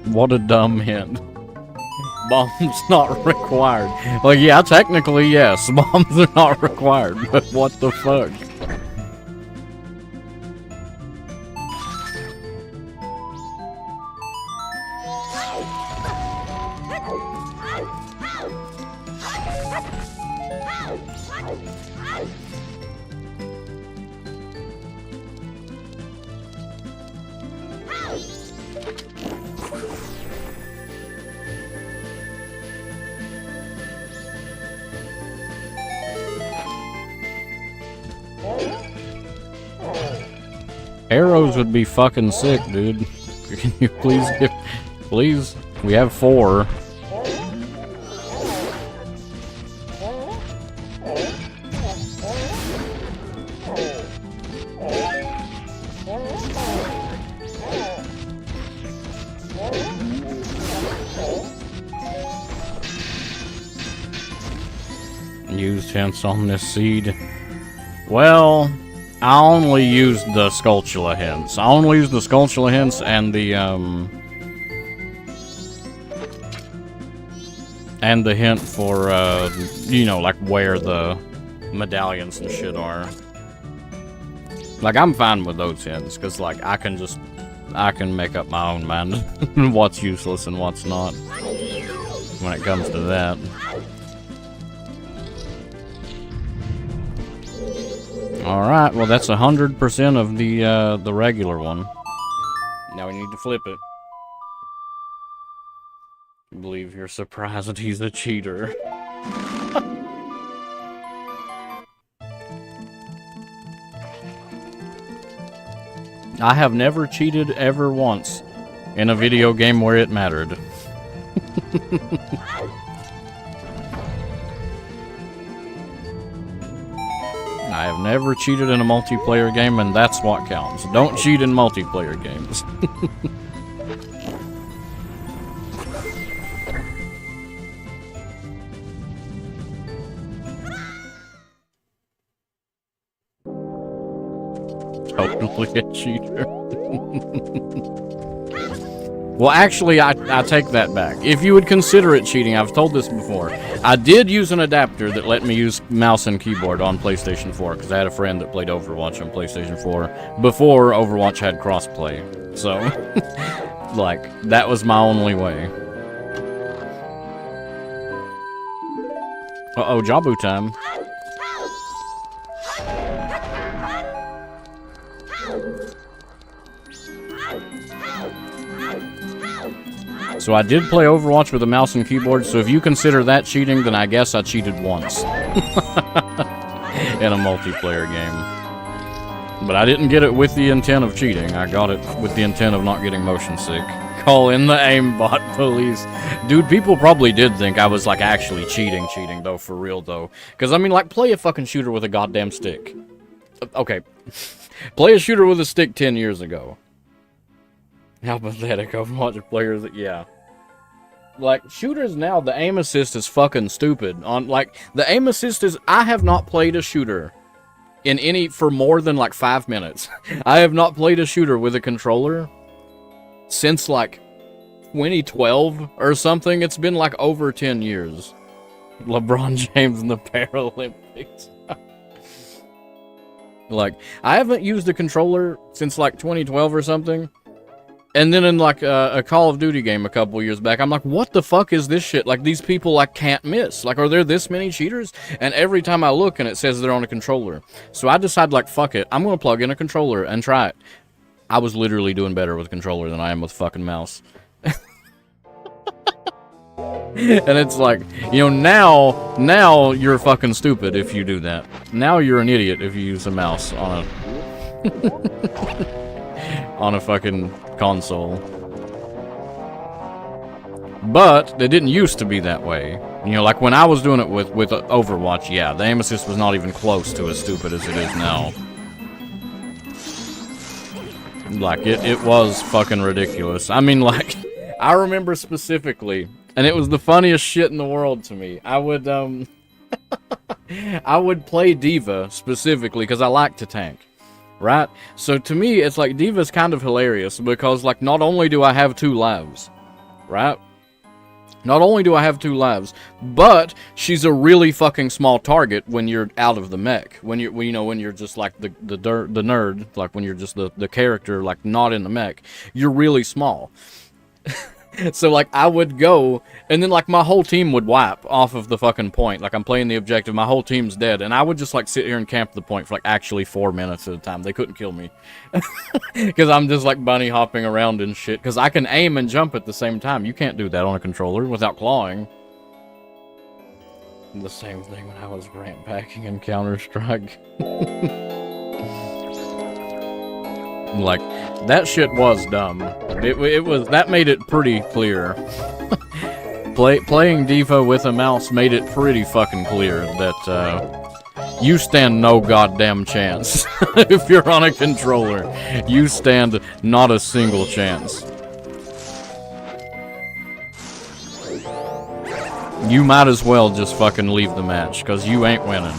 What a dumb hint. Bombs not required. Like, yeah, technically, yes, bombs are not required, but what the fuck? Arrows would be fucking sick, dude. Can you please give... Please? We have 4. Used hints on this seed. Well... I only used the Skulltula hints. I only used the Skulltula hints and the hint for, you know, like where the medallions and shit are. Like, I'm fine with those hints, because, like, I can make up my own mind what's useless and what's not when it comes to that. Alright, well that's 100% of the regular one. Now we need to flip it. I believe you're surprised that he's a cheater. I have never cheated ever once in a video game where it mattered. I have never cheated in a multiplayer game, and that's what counts. Don't cheat in multiplayer games. Totally a cheater. Well, actually, I take that back. If you would consider it cheating, I've told this before. I did use an adapter that let me use mouse and keyboard on PlayStation 4, because I had a friend that played Overwatch on PlayStation 4 before Overwatch had crossplay. So, like, that was my only way. Uh-oh, Jabu time. So I did play Overwatch with a mouse and keyboard, so if you consider that cheating, then I guess I cheated once. In a multiplayer game. But I didn't get it with the intent of cheating, I got it with the intent of not getting motion sick. Call in the aimbot police. Dude, people probably did think I was, like, actually cheating, though, for real, though. Because, I mean, like, play a fucking shooter with a goddamn stick. Okay. Play a shooter with a stick 10 years ago. How pathetic Overwatch players, yeah. Like, shooters now, the aim assist is fucking stupid. Like, the aim assist is, I have not played a shooter for more than, like, 5 minutes. I have not played a shooter with a controller since, like, 2012 or something. It's been, like, over 10 years. LeBron James in the Paralympics. Like, I haven't used a controller since, like, 2012 or something. And then in, like, a Call of Duty game a couple years back, I'm like, what the fuck is this shit? Like, these people, like, can't miss. Like, are there this many cheaters? And every time I look and it says they're on a controller. So I decide, like, fuck it. I'm gonna plug in a controller and try it. I was literally doing better with a controller than I am with fucking mouse. And it's like, you know, now you're fucking stupid if you do that. Now you're an idiot if you use a mouse on a... on a fucking console. But they didn't used to be that way. You know, like when I was doing it with Overwatch, yeah, the aim assist was not even close to as stupid as it is now. Like, it was fucking ridiculous. I mean, like, I remember specifically, and it was the funniest shit in the world to me. I would I would play Diva specifically because I like to tank, right? So to me, it's like Diva's kind of hilarious because like not only do I have 2 lives, right? Not only do I have 2 lives, but she's a really fucking small target when you're out of the mech. When you're just like the nerd, like when you're just the character, like not in the mech, you're really small. So like I would go, and then like my whole team would wipe off of the fucking point. Like I'm playing the objective, my whole team's dead, and I would just like sit here and camp the point for like actually 4 minutes at a time. They couldn't kill me. Because I'm just like bunny hopping around and shit. Because I can aim and jump at the same time. You can't do that on a controller without clawing. The same thing when I was ramp packing in Counter-Strike. Like, that shit was dumb. It was, that made it pretty clear. Playing Diva with a mouse made it pretty fucking clear that, you stand no goddamn chance. If you're on a controller, you stand not a single chance. You might as well just fucking leave the match, because you ain't winning.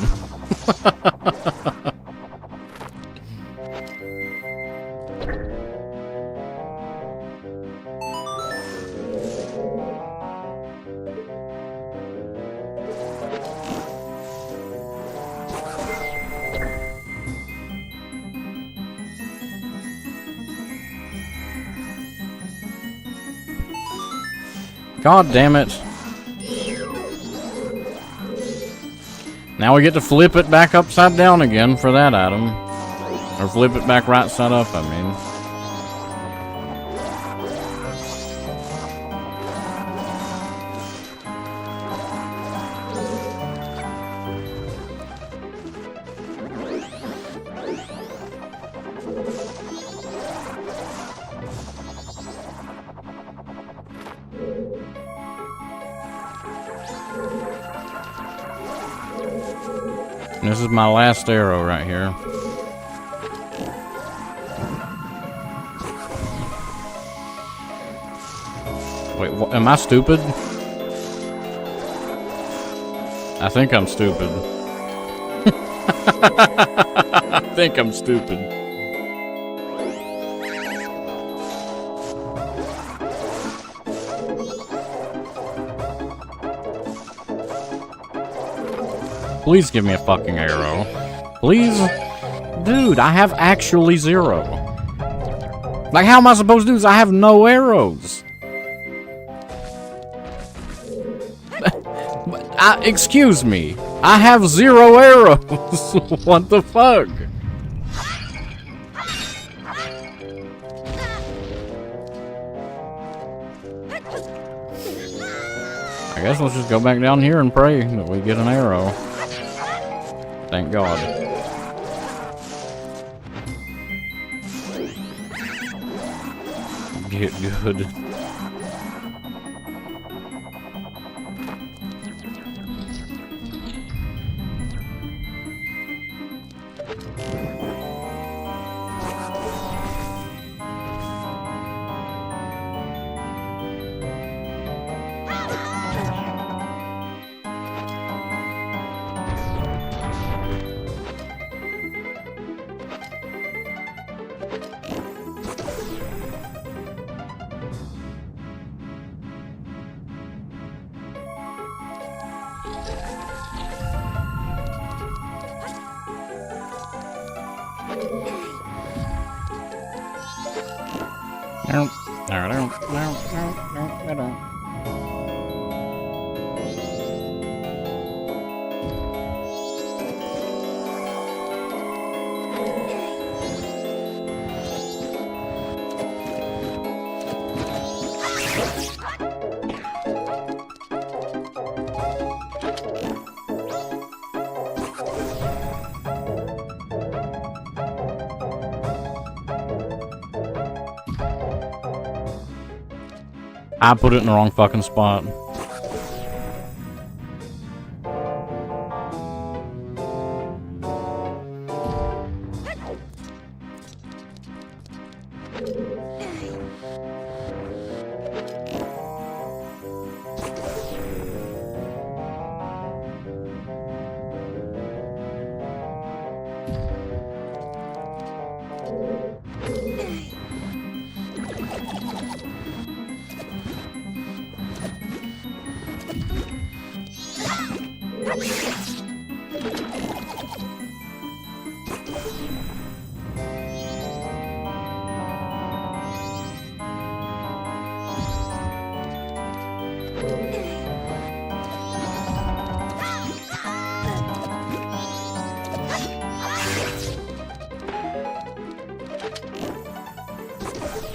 God damn it. Now we get to flip it back upside down again for that item. Or flip it back right side up, I mean. This is my last arrow right here. Wait, am I stupid? I think I'm stupid. I think I'm stupid. Please give me a fucking arrow. Please? Dude, I have actually 0. Like, how am I supposed to do this? I have no arrows. Excuse me. I have 0 arrows. What the fuck? I guess let's just go back down here and pray that we get an arrow. Thank God. Get good. I put it in the wrong fucking spot.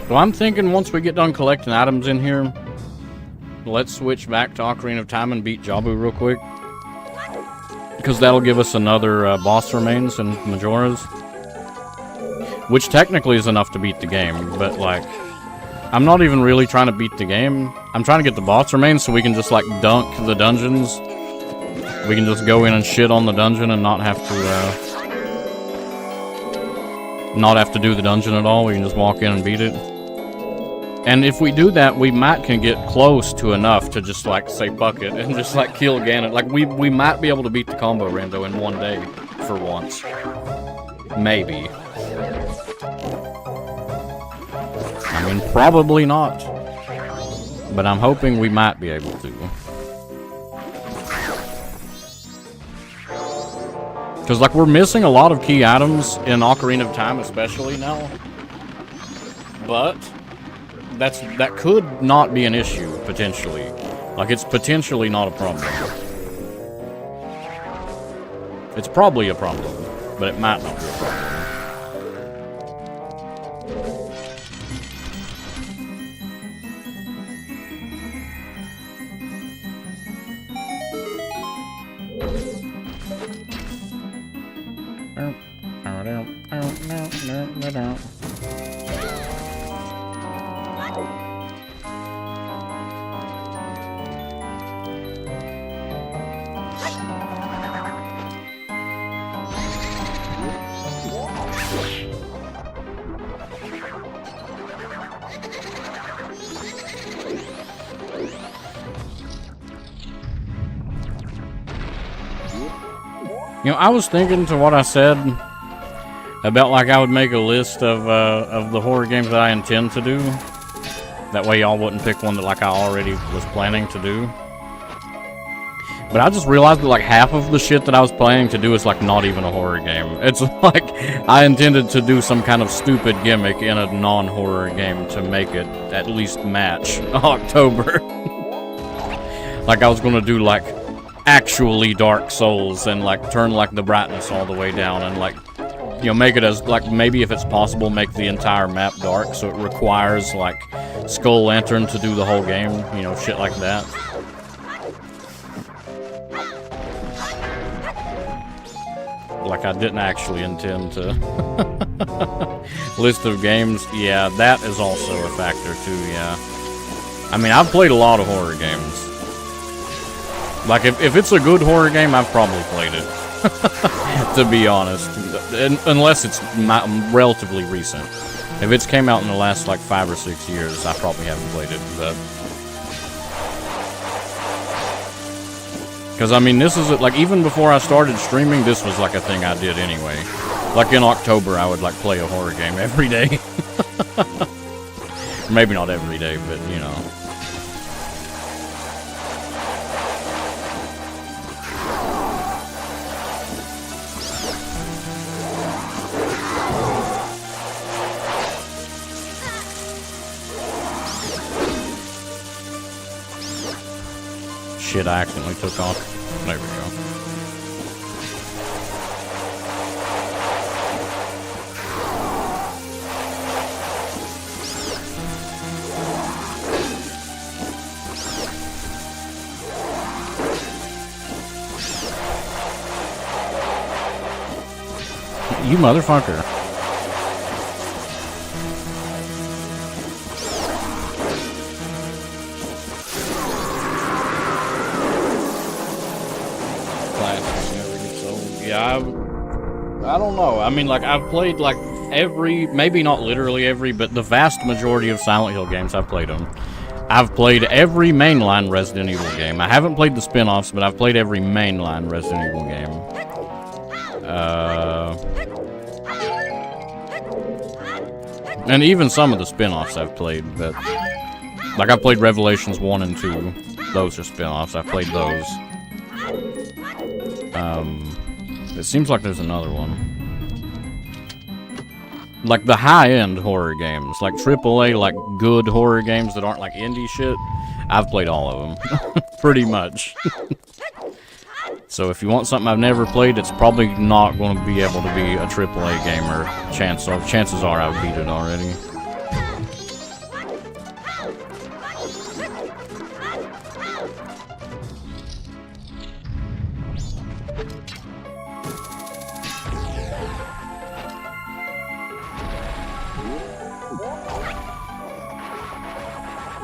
So I'm thinking once we get done collecting items in here, let's switch back to Ocarina of Time and beat Jabu real quick. Because that'll give us another boss remains and Majora's. Which technically is enough to beat the game, but like, I'm not even really trying to beat the game. I'm trying to get the boss remains so we can just like dunk the dungeons. We can just go in and shit on the dungeon and not have to do the dungeon at all. We can just walk in and beat it. And if we do that, we might can get close to enough to just like say fuck it and just like kill Ganon. Like we might be able to beat the combo rando in one day for once. Maybe. I mean, probably not. But I'm hoping we might be able to. Because, like, we're missing a lot of key items in Ocarina of Time, especially now. But that could not be an issue, potentially. Like, it's potentially not a problem. It's probably a problem, but it might not be a problem. You know, I was thinking to what I said about, like, I would make a list of the horror games that I intend to do. That way y'all wouldn't pick one that, like, I already was planning to do. But I just realized that, like, half of the shit that I was planning to do is, like, not even a horror game. It's like, I intended to do some kind of stupid gimmick in a non-horror game to make it at least match October. Like, I was gonna do, like, actually Dark Souls and like turn like the brightness all the way down and like, you know, make it as like, maybe if it's possible, make the entire map dark so it requires like Skull Lantern to do the whole game, you know, shit like that. Like, I didn't actually intend to. List of games, yeah, that is also a factor too, yeah. I mean, I've played a lot of horror games. Like, if it's a good horror game, I've probably played it. To be honest. Unless it's relatively recent. If it's came out in the last, like, 5 or 6 years, I probably haven't played it, but... Because, I mean, this is, like, even before I started streaming, this was, like, a thing I did anyway. Like, in October, I would, like, play a horror game every day. Maybe not every day, but, you know... Shit, I accidentally took off. There we go. You motherfucker. I don't know. I mean, like, I've played, like, maybe not literally every, but the vast majority of Silent Hill games, I've played them. I've played every mainline Resident Evil game. I haven't played the spin-offs, but I've played every mainline Resident Evil game. And even some of the spin-offs I've played, but... Like, I've played Revelations 1 and 2. Those are spin-offs. I've played those. It seems like there's another one. Like the high-end horror games, like AAA, like good horror games that aren't like indie shit, I've played all of them. Pretty much. So if you want something I've never played, it's probably not going to be able to be a AAA game, or chances are I've beat it already.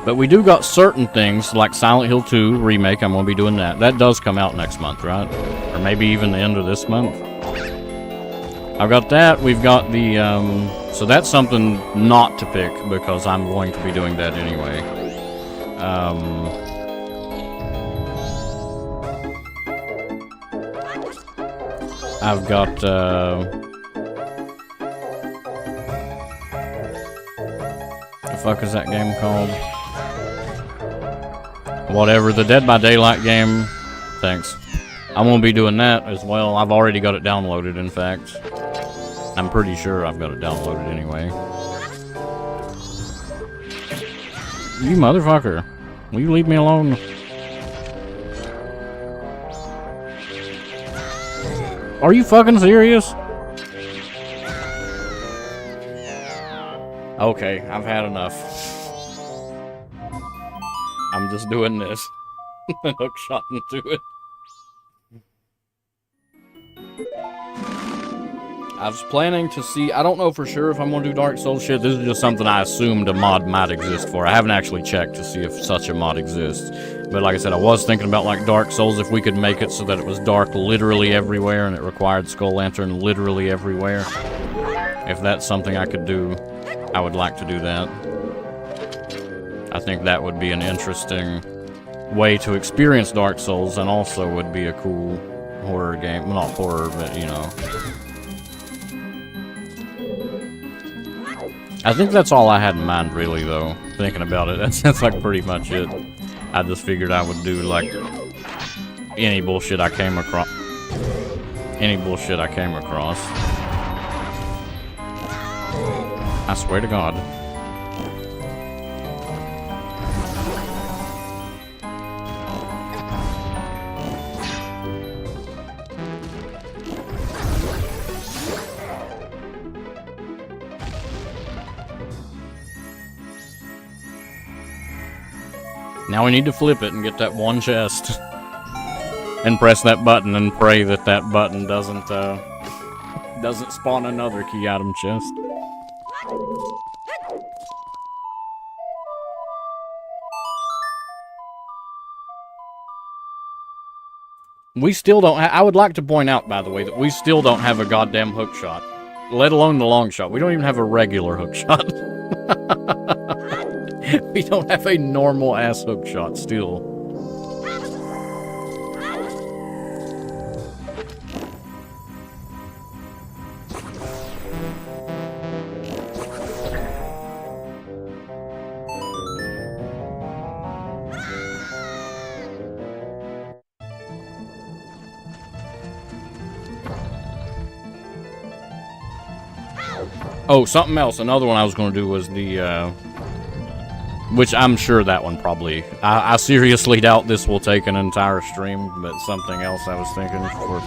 But we do got certain things, like Silent Hill 2 Remake, I'm going to be doing that. That does come out next month, right? Or maybe even the end of this month. I've got that. We've got the, so that's something not to pick, because I'm going to be doing that anyway. I've got, the fuck is that game called? Whatever, the Dead by Daylight game. Thanks. I'm gonna be doing that as well. I've already got it downloaded, in fact. I'm pretty sure I've got it downloaded anyway. You motherfucker. Will you leave me alone? Are you fucking serious? Okay, I've had enough. I'm just doing this. Hook shot into it. I was planning to see, I don't know for sure if I'm going to do Dark Souls shit. This is just something I assumed a mod might exist for. I haven't actually checked to see if such a mod exists. But like I said, I was thinking about like Dark Souls, if we could make it so that it was dark literally everywhere and it required Skull Lantern literally everywhere. If that's something I could do, I would like to do that. I think that would be an interesting way to experience Dark Souls, and also would be a cool horror game. Well, not horror, but you know. I think that's all I had in mind, really, though, thinking about it. That's like pretty much it. I just figured I would do, like, any bullshit I came across. Any bullshit I came across. I swear to God. Now we need to flip it and get that one chest. And press that button and pray that that button doesn't spawn another key item chest. We still don't I would like to point out, by the way, that we still don't have a goddamn hook shot. Let alone the long shot. We don't even have a regular hook shot. We don't have a normal ass hook shot still. Oh, something else. Another one I was going to do was the, which I'm sure that one probably... I seriously doubt this will take an entire stream, but something else I was thinking for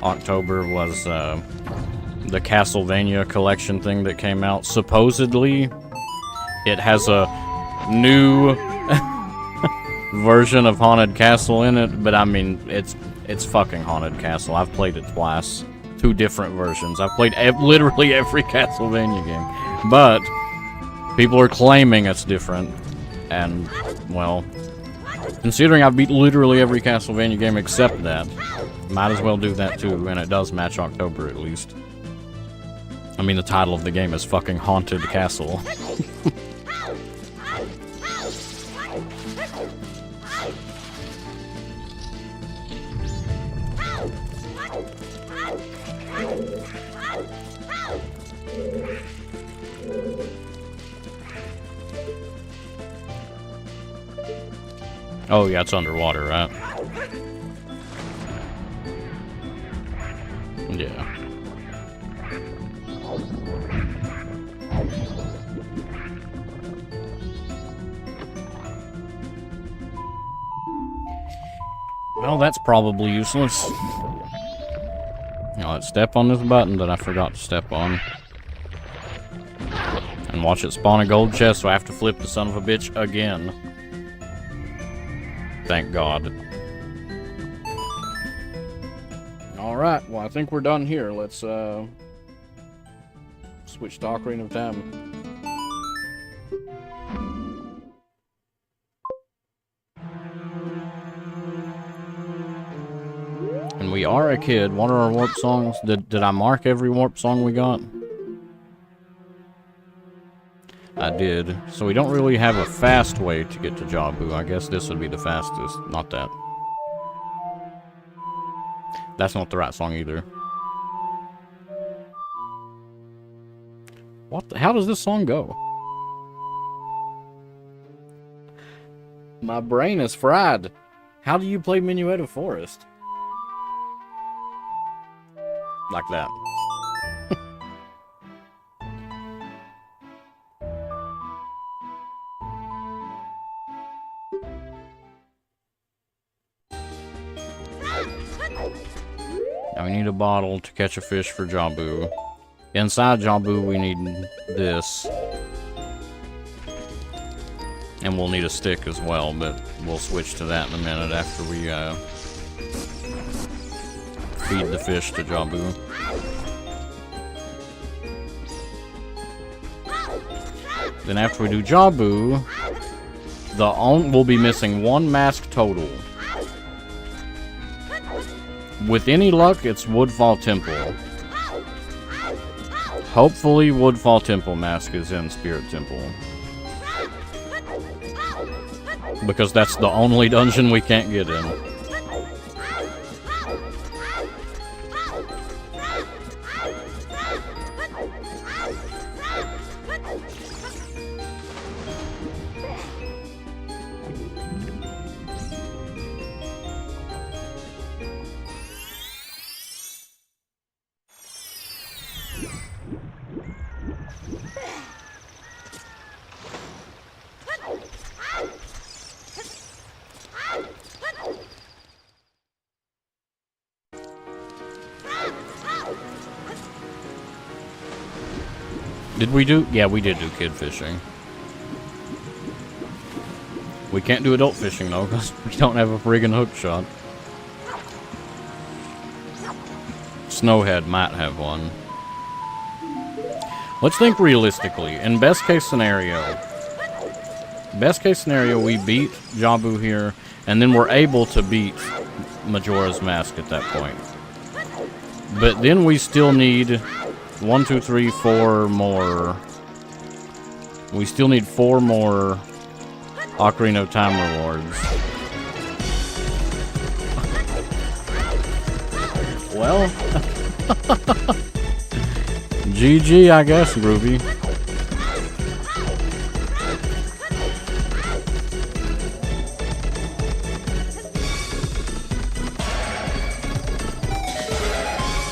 October was the Castlevania collection thing that came out. Supposedly, it has a new version of Haunted Castle in it, but I mean, it's fucking Haunted Castle. I've played it twice. 2 different versions. I've played literally every Castlevania game, but people are claiming it's different, and, well, considering I've beat literally every Castlevania game except that, might as well do that too, and it does match October at least. I mean, the title of the game is fucking Haunted Castle. Oh yeah, it's underwater, right? Yeah. Well, that's probably useless. Now let's step on this button that I forgot to step on. And watch it spawn a gold chest, so I have to flip the son of a bitch again. Thank God. Alright, well I think we're done here. Let's switch to Ocarina of Time. And we are a kid. What are our warp songs? Did I mark every warp song we got? I did. So we don't really have a fast way to get to Jabu. I guess this would be the fastest. Not that. That's not the right song either. What the, how does this song go? My brain is fried. How do you play Minuet of Forest? Like that. Now we need a bottle to catch a fish for Jabu. Inside Jabu we need this. And we'll need a stick as well, but we'll switch to that in a minute after we feed the fish to Jabu. Then after we do Jabu, we'll be missing one mask total. With any luck, it's Woodfall Temple. Hopefully Woodfall Temple mask is in Spirit Temple. Because that's the only dungeon we can't get in. Did we do? Yeah, we did do kid fishing. We can't do adult fishing though, because we don't have a friggin' hook shot. Snowhead might have one. Let's think realistically. In best case scenario, we beat Jabu here, and then we're able to beat Majora's Mask at that point. But then we still need 1, 2, 3, 4 more. We still need 4 more Ocarina of Time rewards. Well, GG, I guess, Groovy.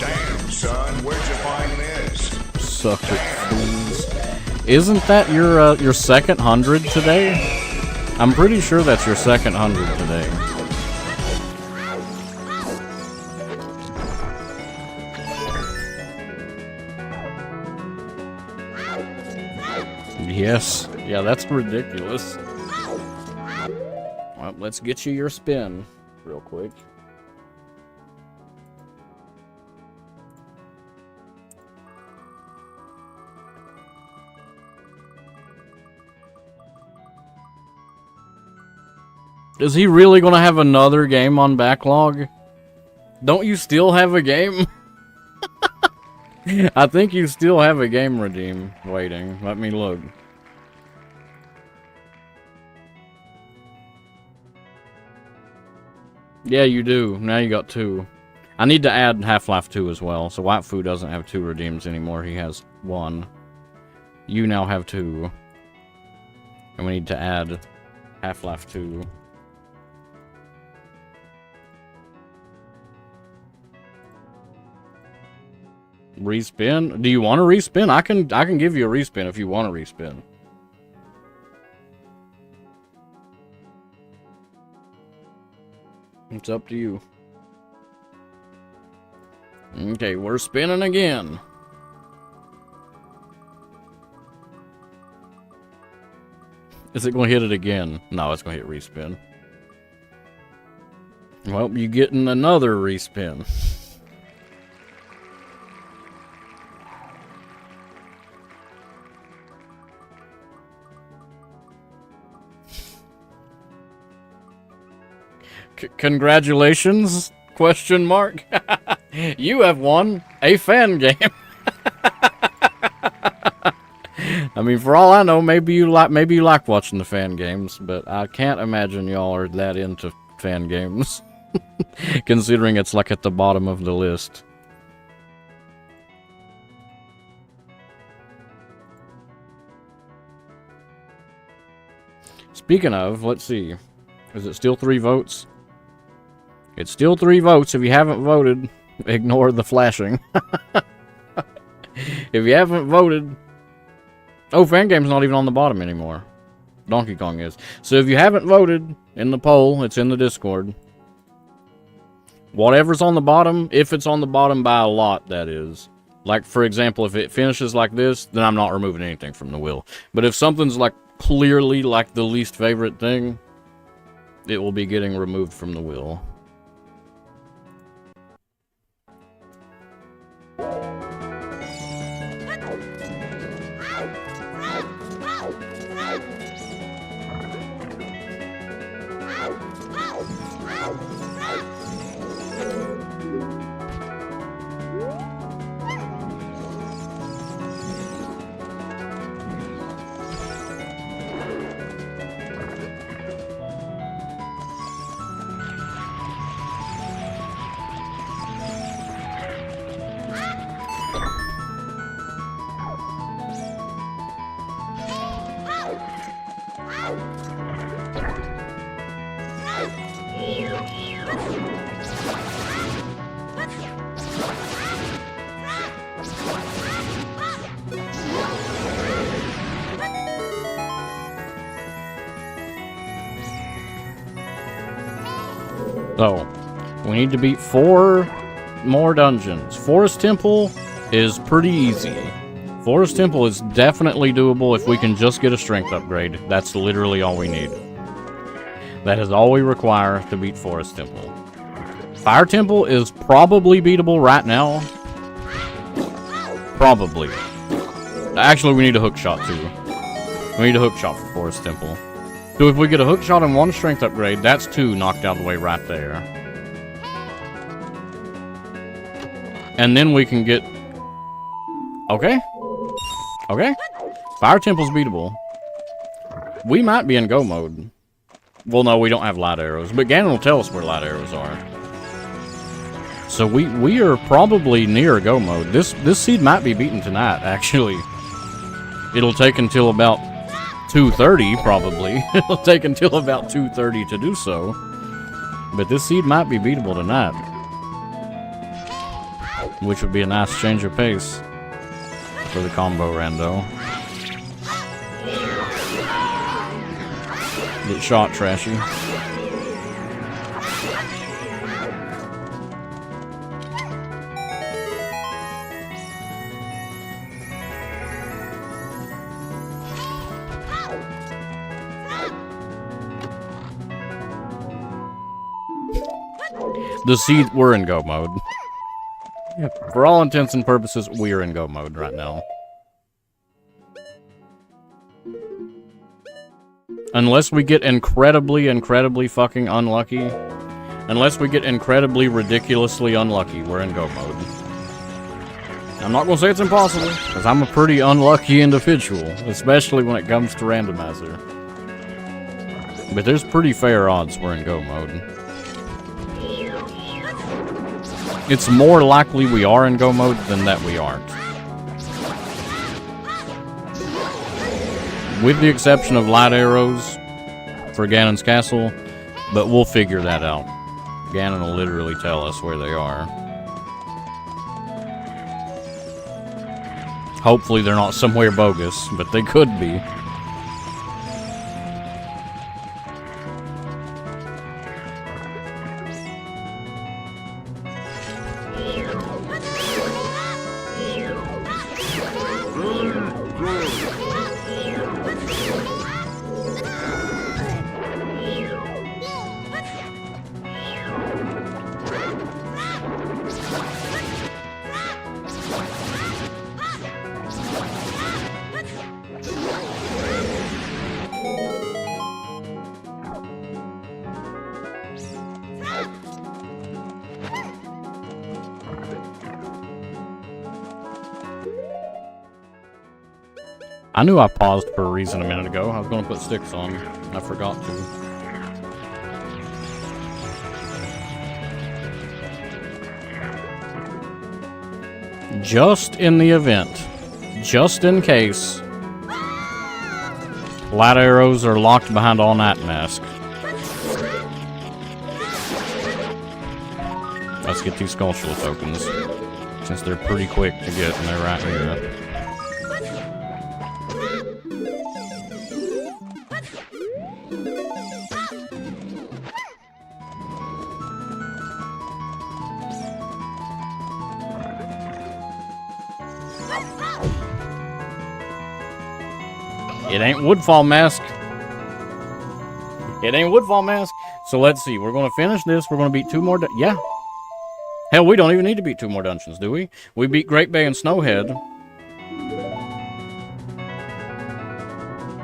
Damn, son, where'd you find this? Suck it, fools. Isn't that your second 100 today? I'm pretty sure that's your second 100 today. Yes. Yeah, that's ridiculous. Well, let's get you your spin real quick. Is he really gonna have another game on backlog? Don't you still have a game? I think you still have a game redeem waiting. Let me look. Yeah, you do. Now you got 2. I need to add Half-Life 2 as well. So Waifu doesn't have 2 redeems anymore. He has 1. You now have 2. And we need to add Half-Life 2. Respin? Do you want to respin? I can give you a respin if you want to respin. It's up to you. Okay, we're spinning again. Is it going to hit it again? No, it's going to hit respin. Well, you're getting another respin. Congratulations, ? Question mark? You have won a fan game. I mean, for all I know, maybe you like watching the fan games, but I can't imagine y'all are that into fan games, considering it's like at the bottom of the list. Speaking of, let's see. Is it still 3 votes? It's still 3 votes. If you haven't voted, ignore the flashing. If you haven't voted... Oh, fan game's not even on the bottom anymore. Donkey Kong is. So if you haven't voted in the poll, it's in the Discord. Whatever's on the bottom, if it's on the bottom by a lot, that is. Like, for example, if it finishes like this, then I'm not removing anything from the wheel. But if something's like clearly like the least favorite thing, it will be getting removed from the wheel. So, we need to beat 4 more dungeons. Forest Temple is pretty easy. Forest Temple is definitely doable if we can just get a strength upgrade. That's literally all we need. That is all we require to beat Forest Temple. Fire Temple is probably beatable right now. Probably. Actually, we need a hook shot too. We need a hook shot for Forest Temple. So if we get a hook shot and 1 strength upgrade, that's 2 knocked out of the way right there. And then we can get... Okay. Okay. Fire Temple's beatable. We might be in go mode. Well, no, we don't have light arrows. But Ganon will tell us where light arrows are. So we are probably near go mode. This seed might be beaten tonight, actually. It'll take until about 2:30, probably. It'll take until about 2:30 to do so. But this seed might be beatable tonight. Which would be a nice change of pace for the combo rando. Get shot, Trashy. The seed, we're in go mode. For all intents and purposes, we're in go mode right now. Unless we get incredibly fucking unlucky. Unless we get incredibly, ridiculously unlucky, we're in go mode. I'm not gonna say it's impossible, because I'm a pretty unlucky individual, especially when it comes to randomizer. But there's pretty fair odds we're in go mode. It's more likely we are in go mode than that we aren't. With the exception of light arrows for Ganon's castle, but we'll figure that out. Ganon will literally tell us where they are. Hopefully they're not somewhere bogus, but they could be. I knew I paused for a reason a minute ago. I was going to put sticks on. I forgot to. Just in the event. Just in case. Light arrows are locked behind all night mask. Let's get these Skulltula tokens. Since they're pretty quick to get and they're right here. It ain't Woodfall Mask. It ain't Woodfall Mask. So let's see. We're going to finish this. We're going to beat 2 more. Yeah. Hell, we don't even need to beat 2 more dungeons, do we? We beat Great Bay and Snowhead.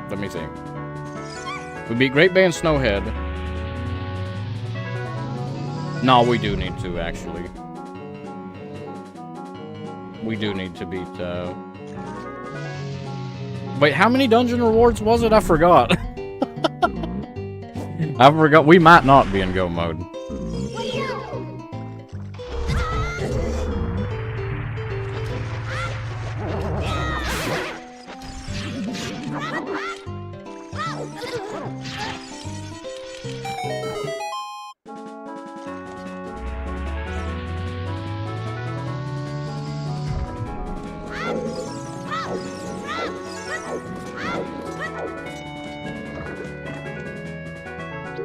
Let me see. We beat Great Bay and Snowhead. No, we do need to, actually. We do need to beat, Wait, how many dungeon rewards was it? I forgot. I forgot. We might not be in go mode.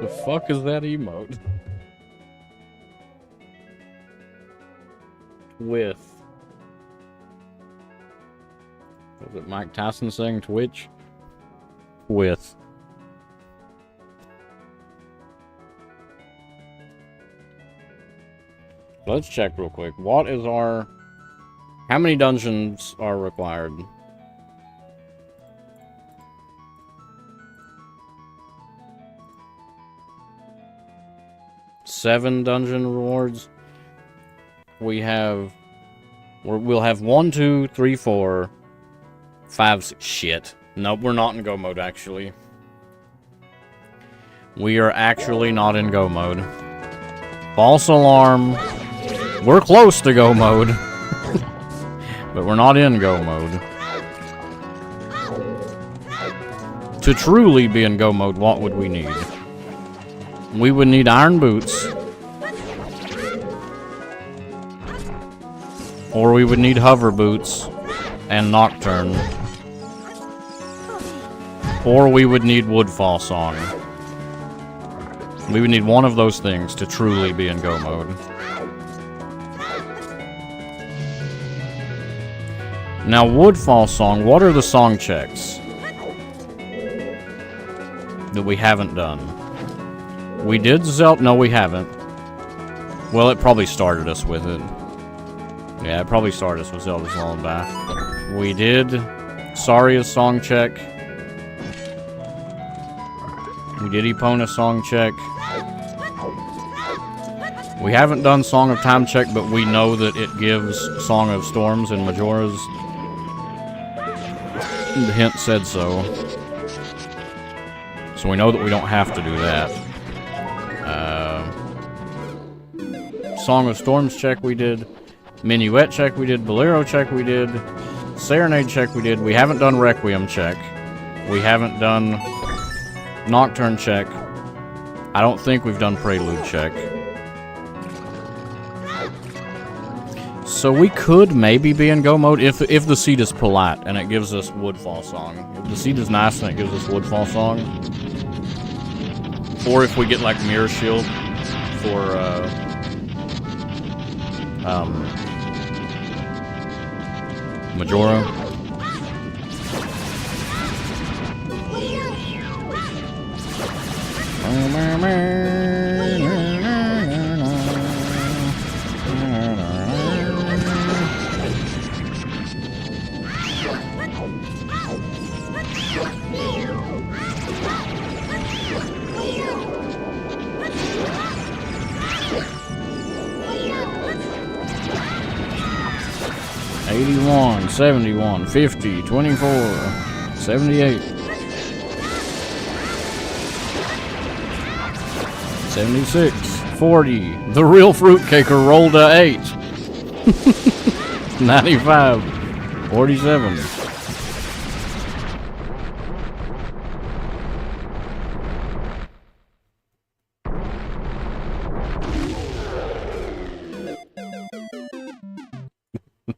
The fuck is that emote? With. Was it Mike Tyson saying Twitch? With. Let's check real quick. What is our... How many dungeons are required? Seven dungeon rewards. We'll have 1, 2, 3, 4, 5, 6. Shit. Nope, we're not in go mode, actually. We are actually not in go mode. False alarm. We're close to go mode. But we're not in go mode. To truly be in go mode, what would we need? We would need iron boots. Or we would need hover boots and nocturne. Or we would need Woodfall Song. We would need one of those things to truly be in go mode. Now, Woodfall Song, what are the song checks that we haven't done? We did Zelda. No, we haven't. Well, it probably started us with it. Yeah, it probably started us with Zelda's Lullaby. We did Saria's song check. We did Epona's song check. We haven't done Song of Time check, but we know that it gives Song of Storms and Majora's. The hint said so. So we know that we don't have to do that. Song of Storms check we did. Minuet check we did. Bolero check we did. Serenade check we did. We haven't done Requiem check. We haven't done Nocturne check. I don't think we've done Prelude check. So we could maybe be in go mode if the seed is polite and it gives us Woodfall Song. If the seed is nice and it gives us Woodfall Song. Or if we get like Mirror Shield for Majora. $81, $71, $50, $24, 78. 76. 40. The real fruitcaker rolled a 8. 95. 47.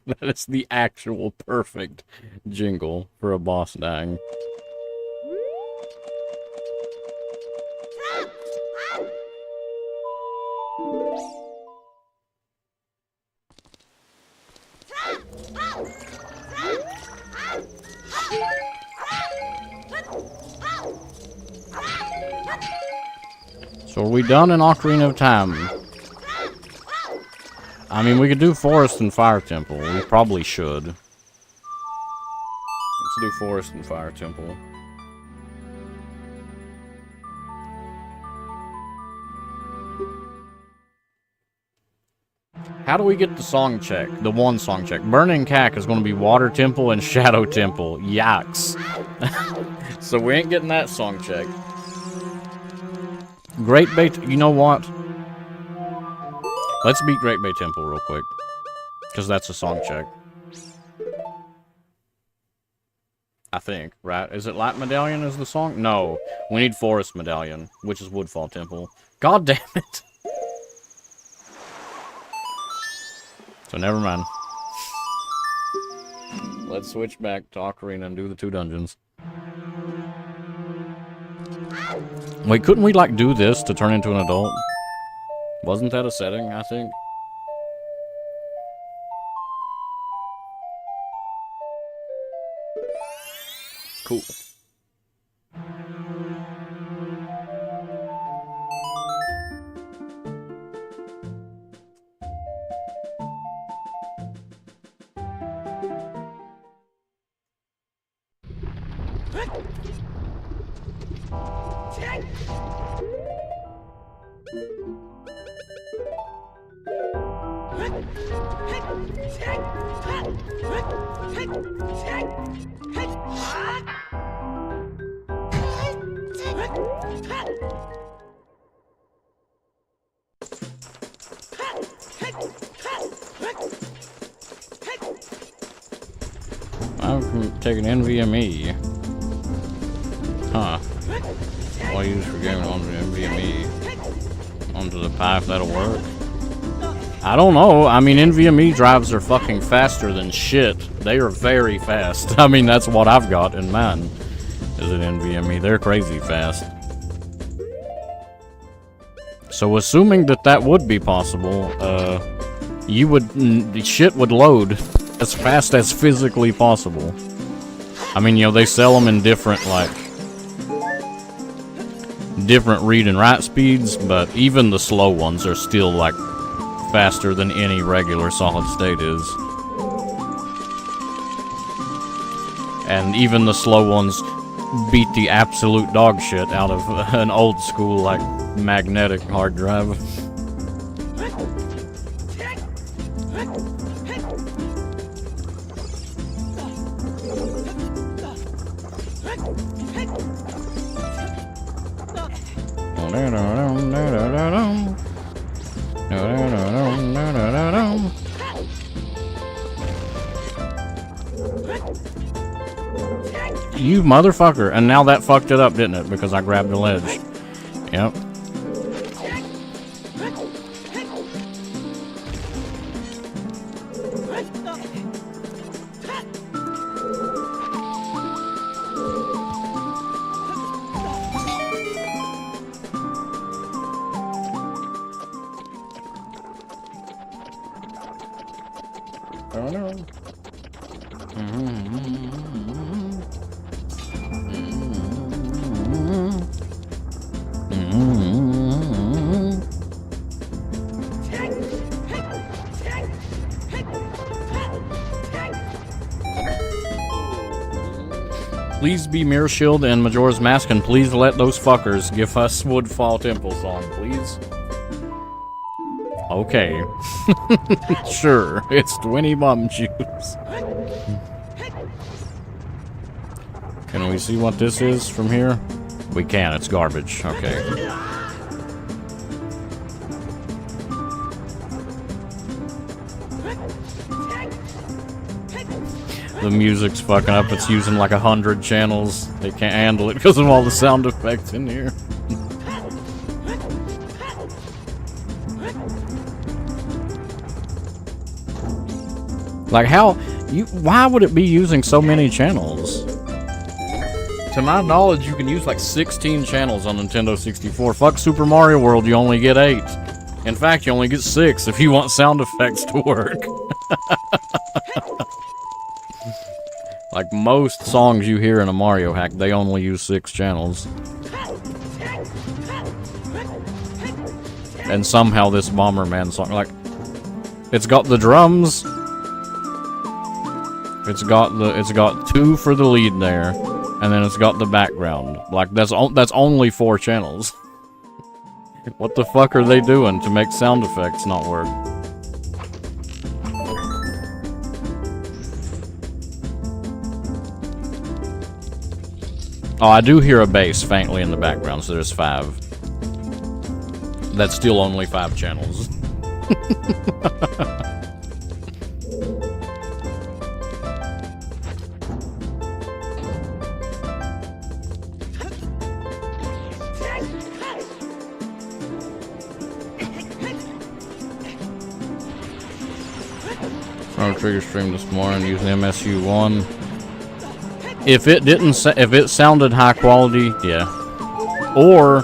That is the actual perfect jingle for a boss dying. So are we done in Ocarina of Time? I mean, we could do Forest and Fire Temple. We probably should. Let's do Forest and Fire Temple. How do we get the song check? The one song check. Burning Cack is going to be Water Temple and Shadow Temple. Yikes. So we ain't getting that song check. Great Bay... You know what? Let's beat Great Bay Temple real quick. Because that's a song check. I think, right? Is it Light Medallion is the song? No. We need Forest Medallion, which is Woodfall Temple. God damn it. So never mind. Let's switch back to Ocarina and do the 2 dungeons. Wait, couldn't we, like, do this to turn into an adult? Wasn't that a setting, I think? Cool. I'm taking NVMe. Huh. What I use for gaming onto NVMe? Onto the pipe, that'll work? I don't know. I mean, NVMe drives are fucking faster than shit. They are very fast. I mean, that's what I've got in mine. Is an NVMe. They're crazy fast. So assuming that that would be possible, you would... the shit would load as fast as physically possible. I mean, you know, they sell them in different, like... different read and write speeds, but even the slow ones are still, like, faster than any regular solid state is. And even the slow ones beat the absolute dog shit out of an old school, like, magnetic hard drive. You motherfucker. And now that fucked it up, didn't it? Because I grabbed the ledge. Yep. Oh no. Please be Mirror Shield and Majora's Mask, and please let those fuckers give us Woodfall Temple song, please. Okay. Sure, it's 20 bum juice. Can we see what this is from here? We can, it's garbage. Okay. The music's fucking up, it's using like 100 channels. They can't handle it because of all the sound effects in here. Like why would it be using so many channels? To my knowledge, you can use like 16 channels on Nintendo 64. Fuck Super Mario World, you only get 8. In fact, you only get 6 if you want sound effects to work. Like most songs you hear in a Mario hack, they only use 6 channels. And somehow this Bomberman song, like, it's got the drums. It's got 2 for the lead there, and then it's got the background. Like that's only 4 channels. What the fuck are they doing to make sound effects not work? Oh, I do hear a bass faintly in the background, so there's 5. That's still only 5 channels. Trigger stream this morning using MSU1. If it sounded high quality, yeah. Or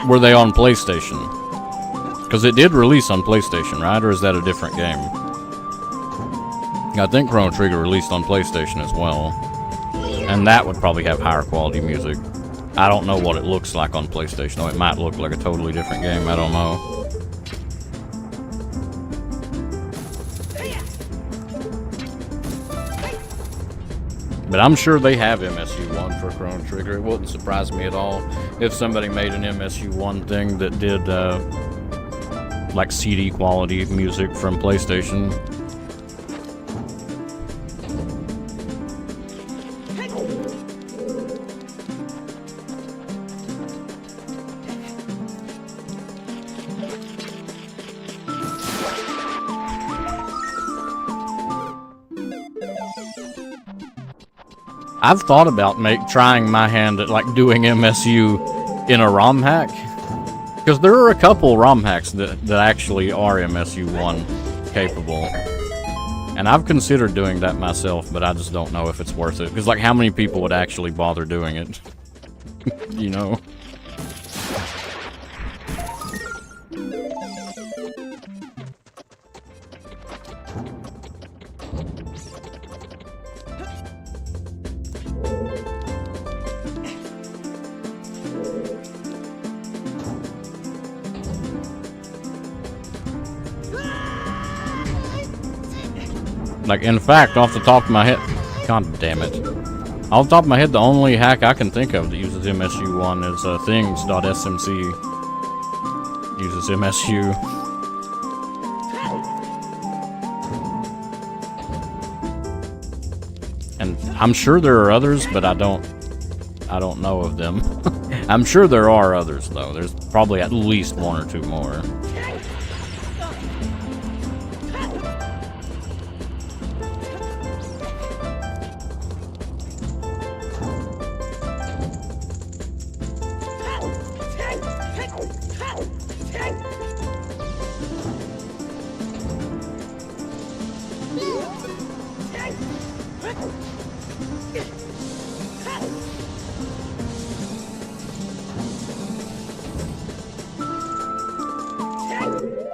were they on PlayStation? Because it did release on PlayStation, right? Or is that a different game? I think Chrono Trigger released on PlayStation as well. And that would probably have higher quality music. I don't know what it looks like on PlayStation. Oh, it might look like a totally different game. I don't know. But I'm sure they have MSU1 for Chrono Trigger. It wouldn't surprise me at all if somebody made an MSU1 thing that did like CD quality music from PlayStation. I've thought about trying my hand at like doing MSU in a ROM hack, because there are a couple ROM hacks that actually are MSU1 capable, and I've considered doing that myself, but I just don't know if it's worth it, because like how many people would actually bother doing it? You know? Like, in fact, off the top of my head... God damn it. Off the top of my head, the only hack I can think of that uses MSU1 is things.smc. Uses MSU. And I'm sure there are others, but I don't know of them. I'm sure there are others, though. There's probably at least 1 or 2 more.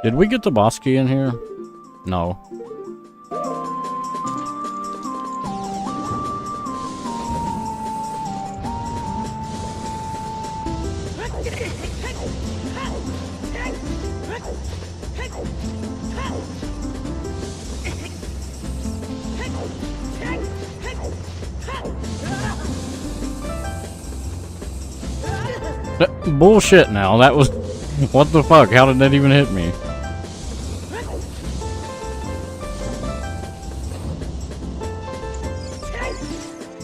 Did we get the boss key in here? No. Bullshit now, that was... What the fuck? How did that even hit me?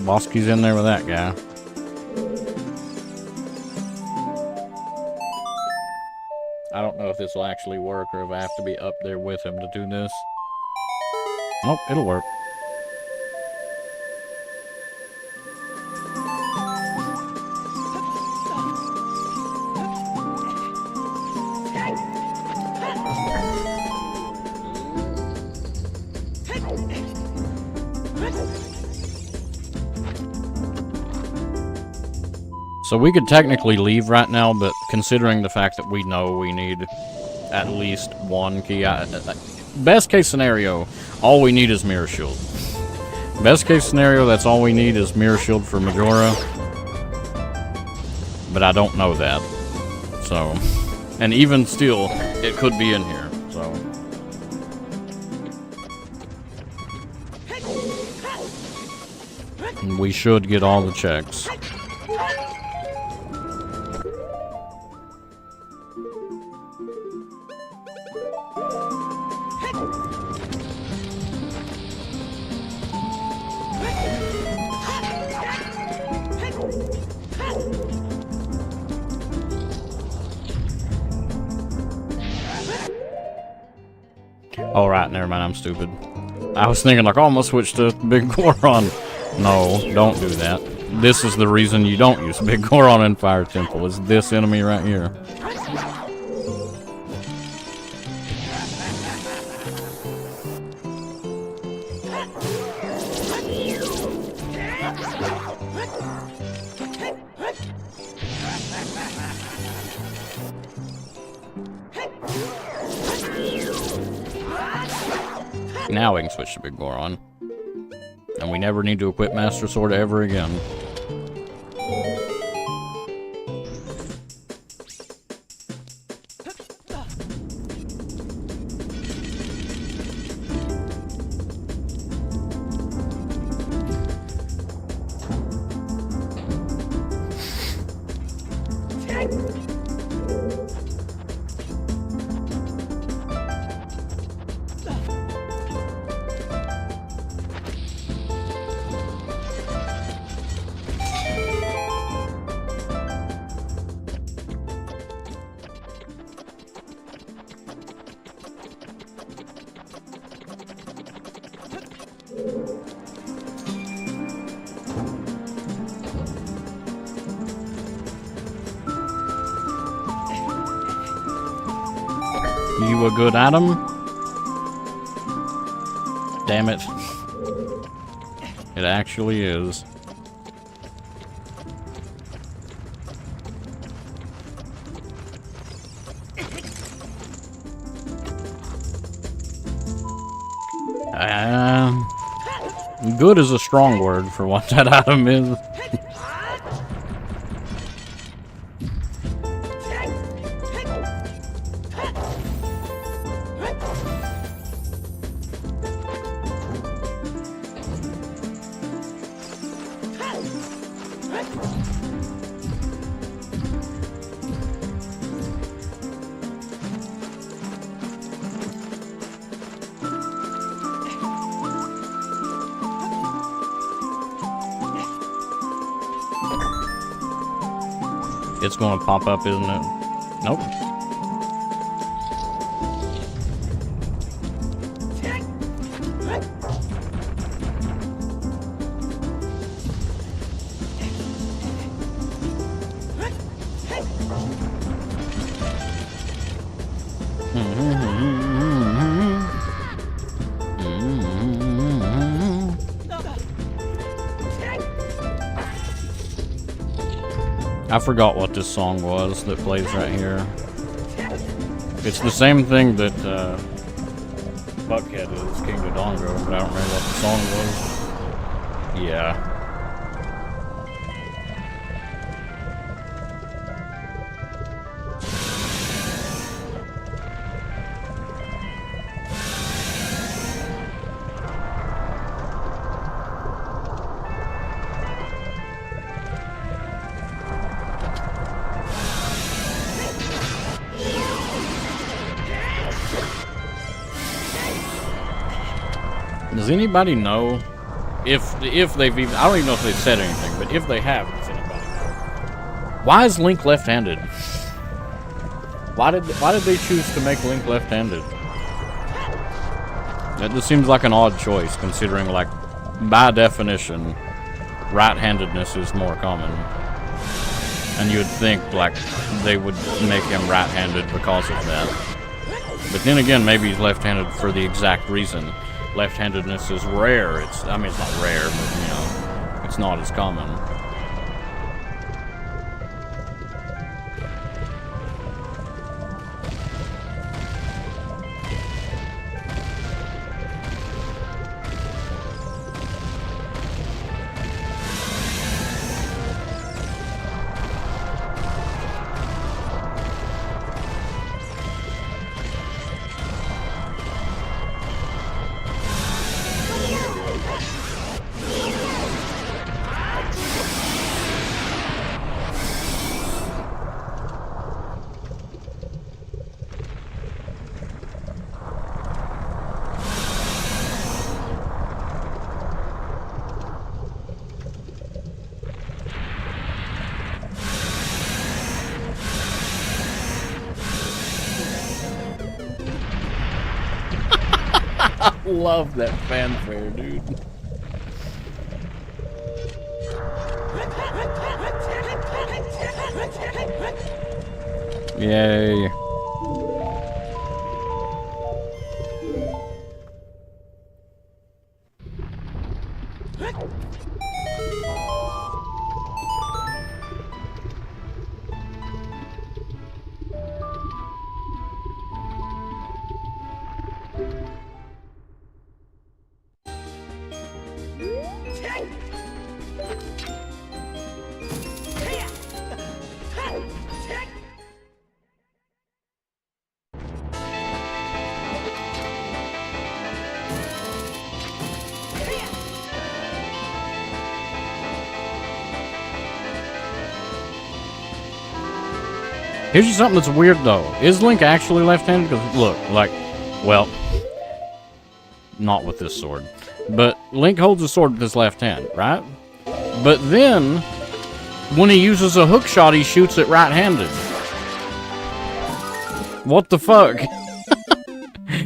Bosky's in there with that guy. I don't know if this will actually work or if I have to be up there with him to do this. Nope, it'll work. So we could technically leave right now, but considering the fact that we know we need at least one key, best case scenario, all we need is Mirror Shield. Best case scenario, that's all we need is Mirror Shield for Majora. But I don't know that. So, and even still, it could be in here, so. And we should get all the checks. Oh, right, never mind, I'm stupid. I was thinking, like, oh, I'm gonna switch to Big Goron. No, don't do that. This is the reason you don't use Big Goron in Fire Temple, is this enemy right here. Now we can switch to Big Goron. And we never need to equip Master Sword ever again. You a good item? Damn it. It actually is. Good is a strong word for what that item is. It's gonna pop up, isn't it? Nope. I forgot what this song was that plays right here. It's the same thing that Buckhead is, King Dodongo, but I don't remember what the song was. Yeah. Does anybody know if they've even, I don't even know if they've said anything, but if they have, does anybody know? Why is Link left-handed? Why did they choose to make Link left-handed? That just seems like an odd choice, considering, like, by definition, right-handedness is more common. And you would think, like, they would make him right-handed because of that. But then again, maybe he's left-handed for the exact reason. Left-handedness is rare. I mean, it's not rare, but, you know, it's not as common. Love that fanfare, dude. Yay. Here's something that's weird, though. Is Link actually left-handed? Because, look, like, well, not with this sword. But Link holds a sword with his left hand, right? But then, when he uses a hook shot, he shoots it right-handed. What the fuck?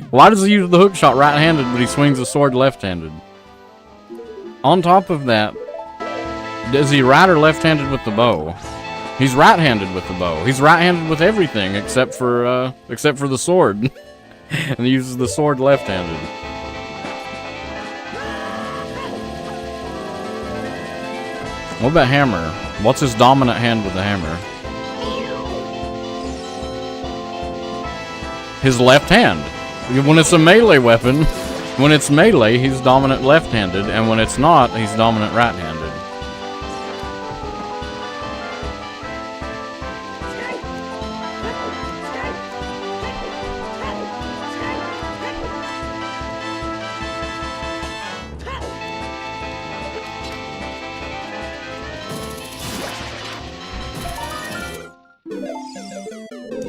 Why does he use the hook shot right-handed, but he swings the sword left-handed? On top of that, is he right or left-handed with the bow? He's right-handed with the bow. He's right-handed with everything except for the sword. And he uses the sword left-handed. What about hammer? What's his dominant hand with the hammer? His left hand. When it's a melee weapon, when it's melee, he's dominant left-handed, and when it's not, he's dominant right-handed.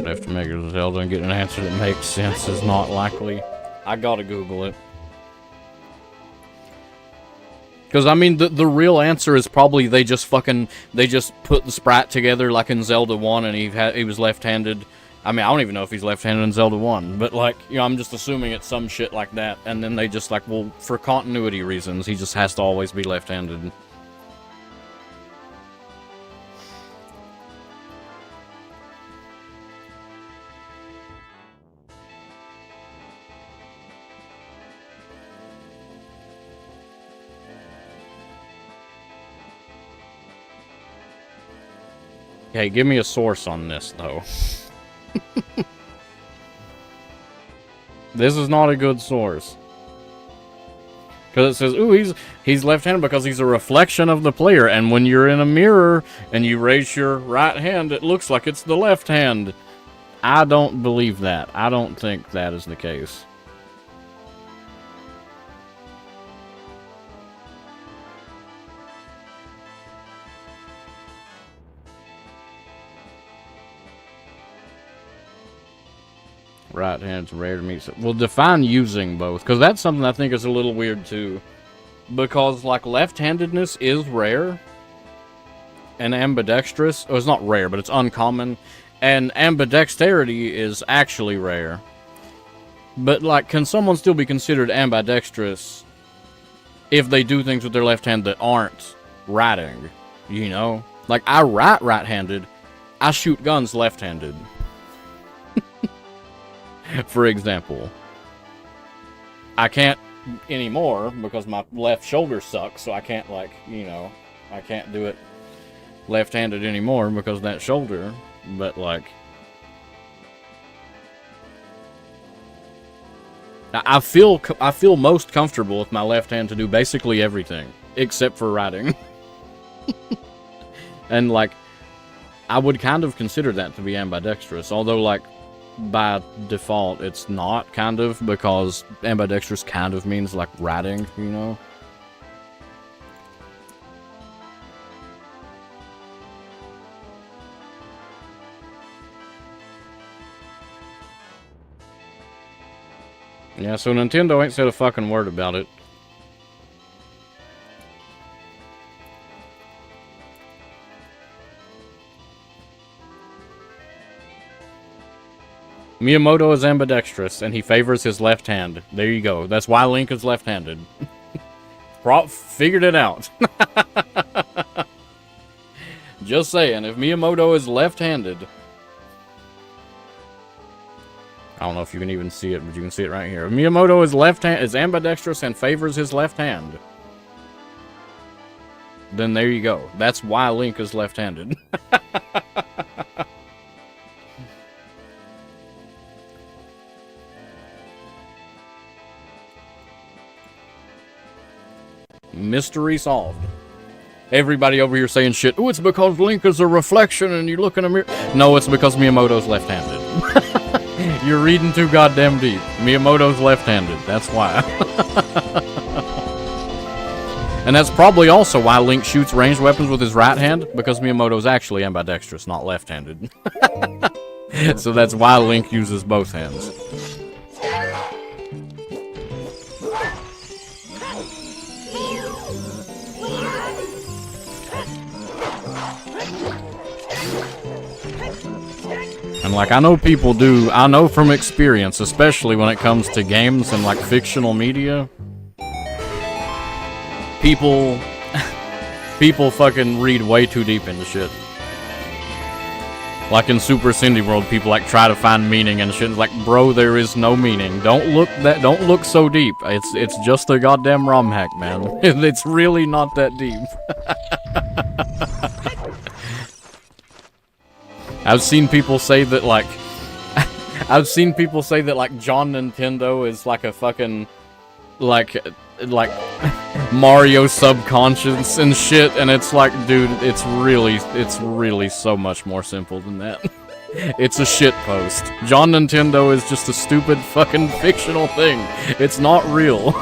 After Mega Zelda and get an answer that makes sense is not likely. I gotta Google it. Because, I mean, the real answer is probably they just put the sprite together like in Zelda 1 and he was left-handed. I mean, I don't even know if he's left-handed in Zelda 1, but, like, you know, I'm just assuming it's some shit like that. And then they just, like, well, for continuity reasons, he just has to always be left-handed. Hey, give me a source on this, though. This is not a good source. Because it says, ooh, he's left-handed because he's a reflection of the player, and when you're in a mirror and you raise your right hand, it looks like it's the left hand. I don't believe that. I don't think that is the case. Right hand's rare to meet. Well, define using both, because that's something I think is a little weird too. Because, like, left-handedness is rare. And ambidextrous... Oh, it's not rare, but it's uncommon. And ambidexterity is actually rare. But, like, can someone still be considered ambidextrous if they do things with their left hand that aren't writing? You know? Like, I write right-handed. I shoot guns left-handed. For example. I can't anymore because my left shoulder sucks, so I can't, like, you know, I can't do it left-handed anymore because of that shoulder. But, like, I feel most comfortable with my left hand to do basically everything except for writing. And, like, I would kind of consider that to be ambidextrous, although, like, by default it's not, kind of, because ambidextrous kind of means, like, writing, you know? Yeah, so Nintendo ain't said a fucking word about it. Miyamoto is ambidextrous, and he favors his left hand. There you go. That's why Link is left-handed. Figured it out. Just saying, if Miyamoto is left-handed... I don't know if you can even see it, but you can see it right here. If Miyamoto is ambidextrous and favors his left hand, then there you go. That's why Link is left-handed. Mystery solved. Everybody over here saying shit. Oh, it's because Link is a reflection and you look in a mirror. No, it's because Miyamoto's left-handed. You're reading too goddamn deep. Miyamoto's left-handed. That's why. And that's probably also why Link shoots ranged weapons with his right hand, because Miyamoto's actually ambidextrous, not left-handed. So that's why Link uses both hands. And, like, I know people do, I know from experience, especially when it comes to games and, like, fictional media, people fucking read way too deep into shit. Like in Super Cindy World, people, like, try to find meaning and shit. It's like, bro, there is no meaning. Don't look so deep. It's just a goddamn ROM hack, man. It's really not that deep. I've seen people say that, like, John Nintendo is like a fucking, like Mario subconscious and shit, and it's like, dude, it's really so much more simple than that. It's a shit post. John Nintendo is just a stupid fucking fictional thing. It's not real.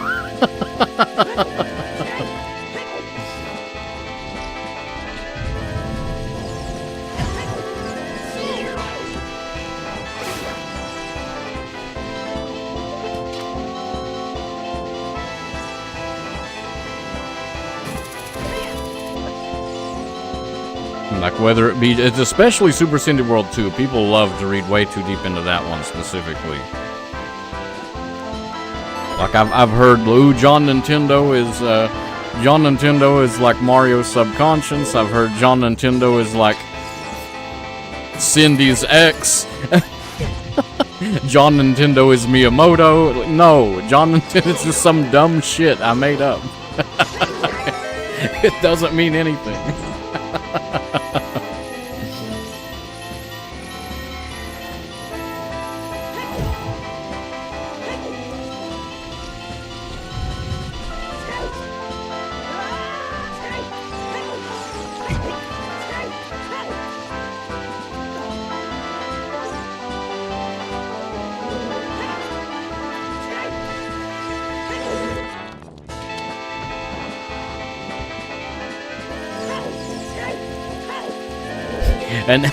Like, whether it be, it's especially Super Cindy World 2, people love to read way too deep into that one specifically. Like, I've heard, ooh, John Nintendo is like Mario's subconscious. I've heard John Nintendo is like Cindy's ex. John Nintendo is Miyamoto. No, John Nintendo's just some dumb shit I made up. It doesn't mean anything. And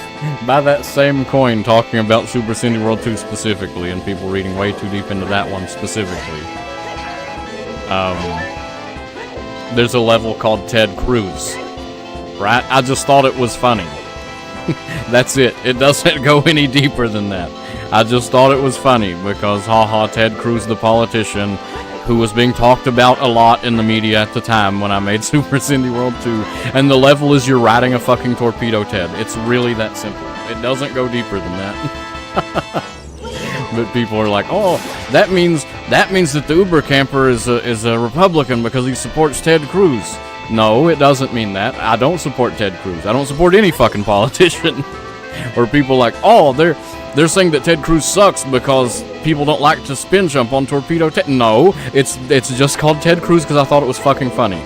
by that same coin, talking about Super Cindy World 2 specifically, and people reading way too deep into that one specifically, there's a level called Ted Cruz, right? I just thought it was funny. That's it. It doesn't go any deeper than that. I just thought it was funny because, haha, Ted Cruz, the politician, who was being talked about a lot in the media at the time when I made Super Cindy World 2, and the level is you're riding a fucking torpedo, Ted. It's really that simple. It doesn't go deeper than that. But people are like, oh, that means that the Uber camper is a Republican because he supports Ted Cruz. No, it doesn't mean that. I don't support Ted Cruz. I don't support any fucking politician. Or people like, oh, they're saying that Ted Cruz sucks because people don't like to spin jump on torpedo Ted. No, it's just called Ted Cruz because I thought it was fucking funny.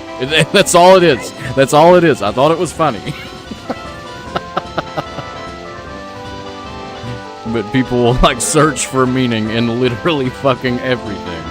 That's all it is. That's all it is. I thought it was funny. But people will like search for meaning in literally fucking everything.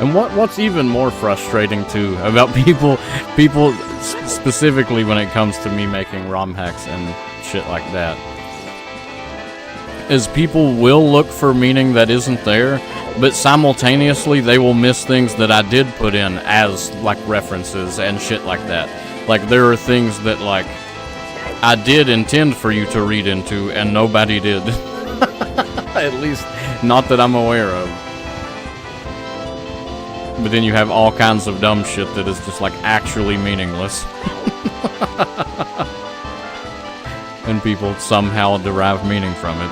And what's even more frustrating too about people specifically when it comes to me making ROM hacks and shit like that, is people will look for meaning that isn't there, but simultaneously they will miss things that I did put in as like references and shit like that. Like there are things that like I did intend for you to read into and nobody did. At least not that I'm aware of. But then you have all kinds of dumb shit that is just like actually meaningless. And people somehow derive meaning from it.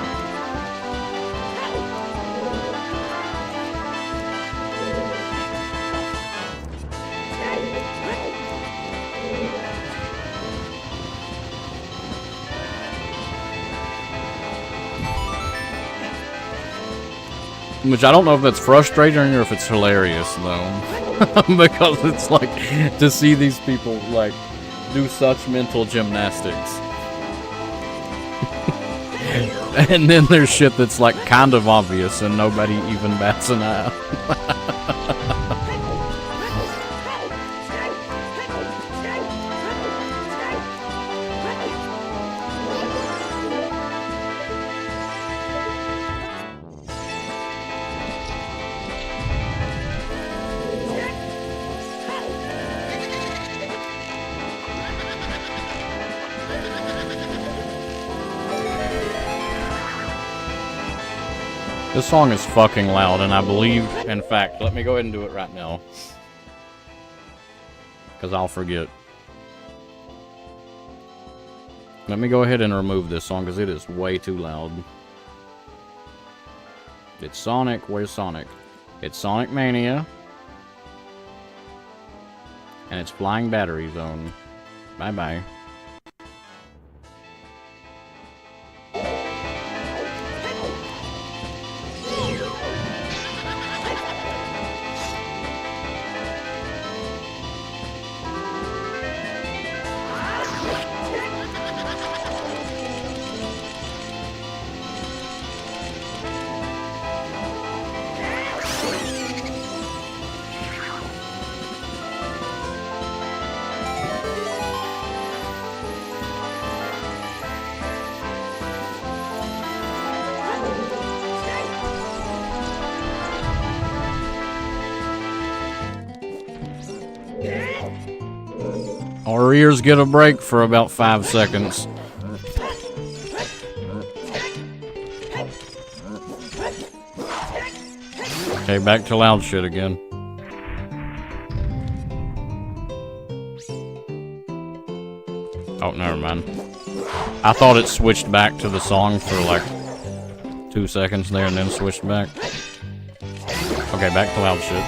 Which I don't know if that's frustrating or if it's hilarious, though. Because it's like, to see these people, like, do such mental gymnastics. And then there's shit that's, like, kind of obvious and nobody even bats an eye. This song is fucking loud, and I believe, in fact, let me go ahead and do it right now. Because I'll forget. Let me go ahead and remove this song, because it is way too loud. It's Sonic. Where's Sonic? It's Sonic Mania. And it's Flying Battery Zone. Bye-bye. Our ears get a break for about 5 seconds. Okay, back to loud shit again. Oh, never mind. I thought it switched back to the song for like 2 seconds there and then switched back. Okay, back to loud shit.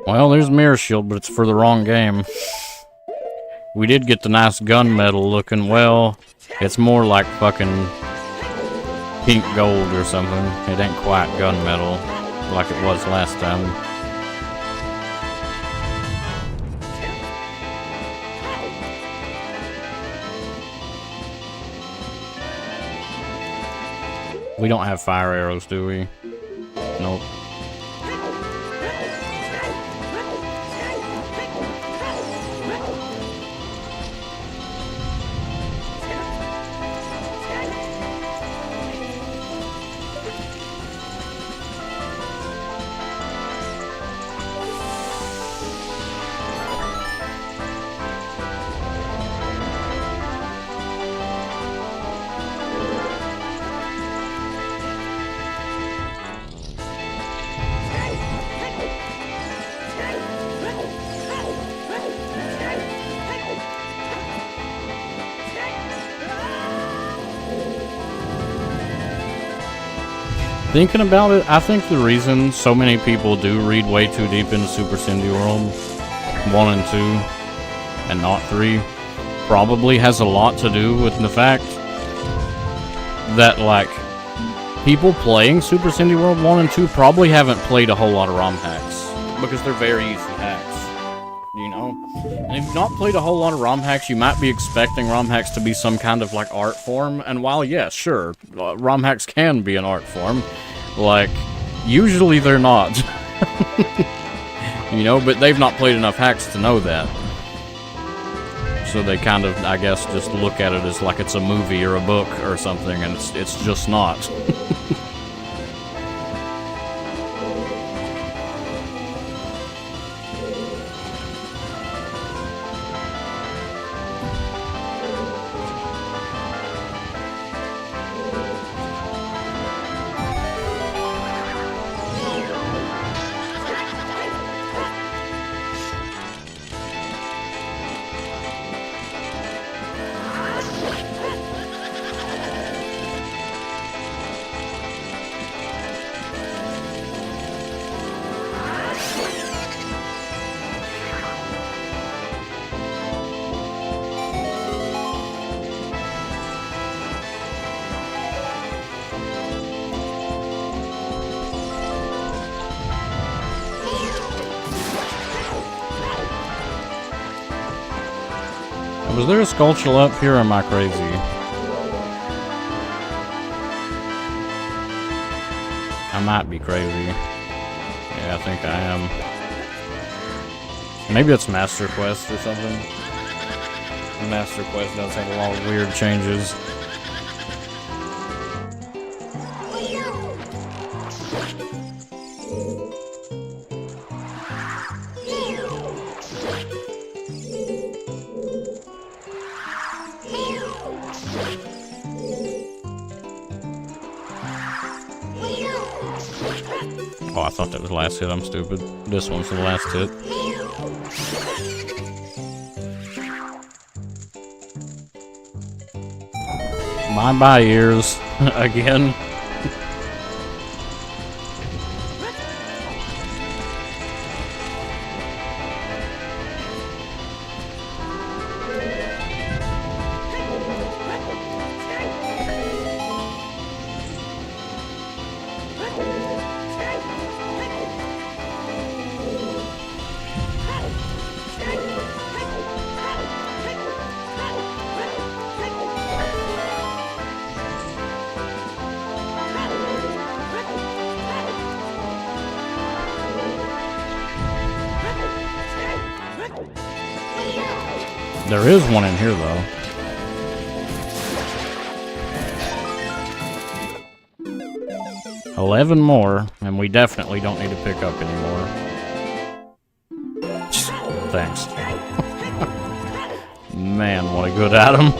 Well, there's Mirror Shield, but it's for the wrong game. We did get the nice gunmetal looking. Well, it's more like fucking pink gold or something. It ain't quite gunmetal like it was last time. We don't have fire arrows, do we? Nope. Thinking about it, I think the reason so many people do read way too deep into Super Cindy World 1 and 2 and not 3 probably has a lot to do with the fact that, like, people playing Super Cindy World 1 and 2 probably haven't played a whole lot of ROM hacks because they're very easy hacks, you know? And if you've not played a whole lot of ROM hacks, you might be expecting ROM hacks to be some kind of, like, art form, and while, yeah, sure, ROM hacks can be an art form, like, usually they're not. You know, but they've not played enough hacks to know that. So they kind of, I guess, just look at it as like it's a movie or a book or something, and it's just not. Was there a Skulltula up here, or am I crazy? I might be crazy. Yeah, I think I am. Maybe it's Master Quest or something. Master Quest does have a lot of weird changes. Oh, I thought that was the last hit. I'm stupid. This one's the last hit. Bye-bye, ears. Again. There is one in here, though. $11 more, and we definitely don't need to pick up anymore. Thanks. Man, what a good Adam.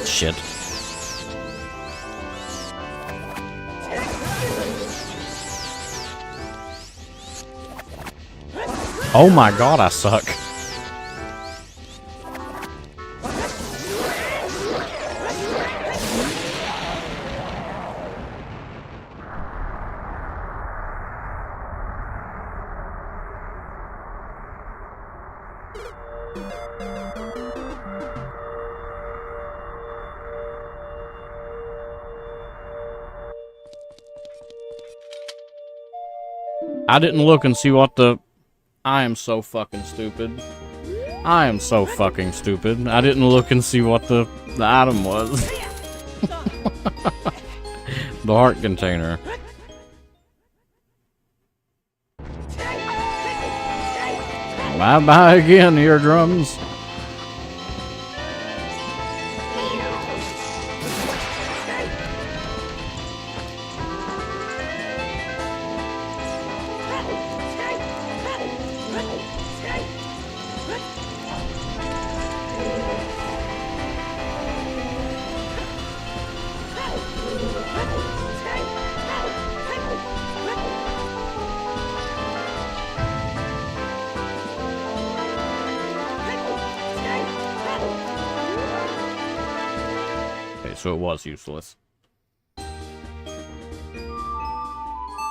Shit. Oh my god, I suck. I didn't look and see what the... I am so fucking stupid. I am so fucking stupid. I didn't look and see what the item was. The heart container. Bye-bye again, eardrums. So it was useless. And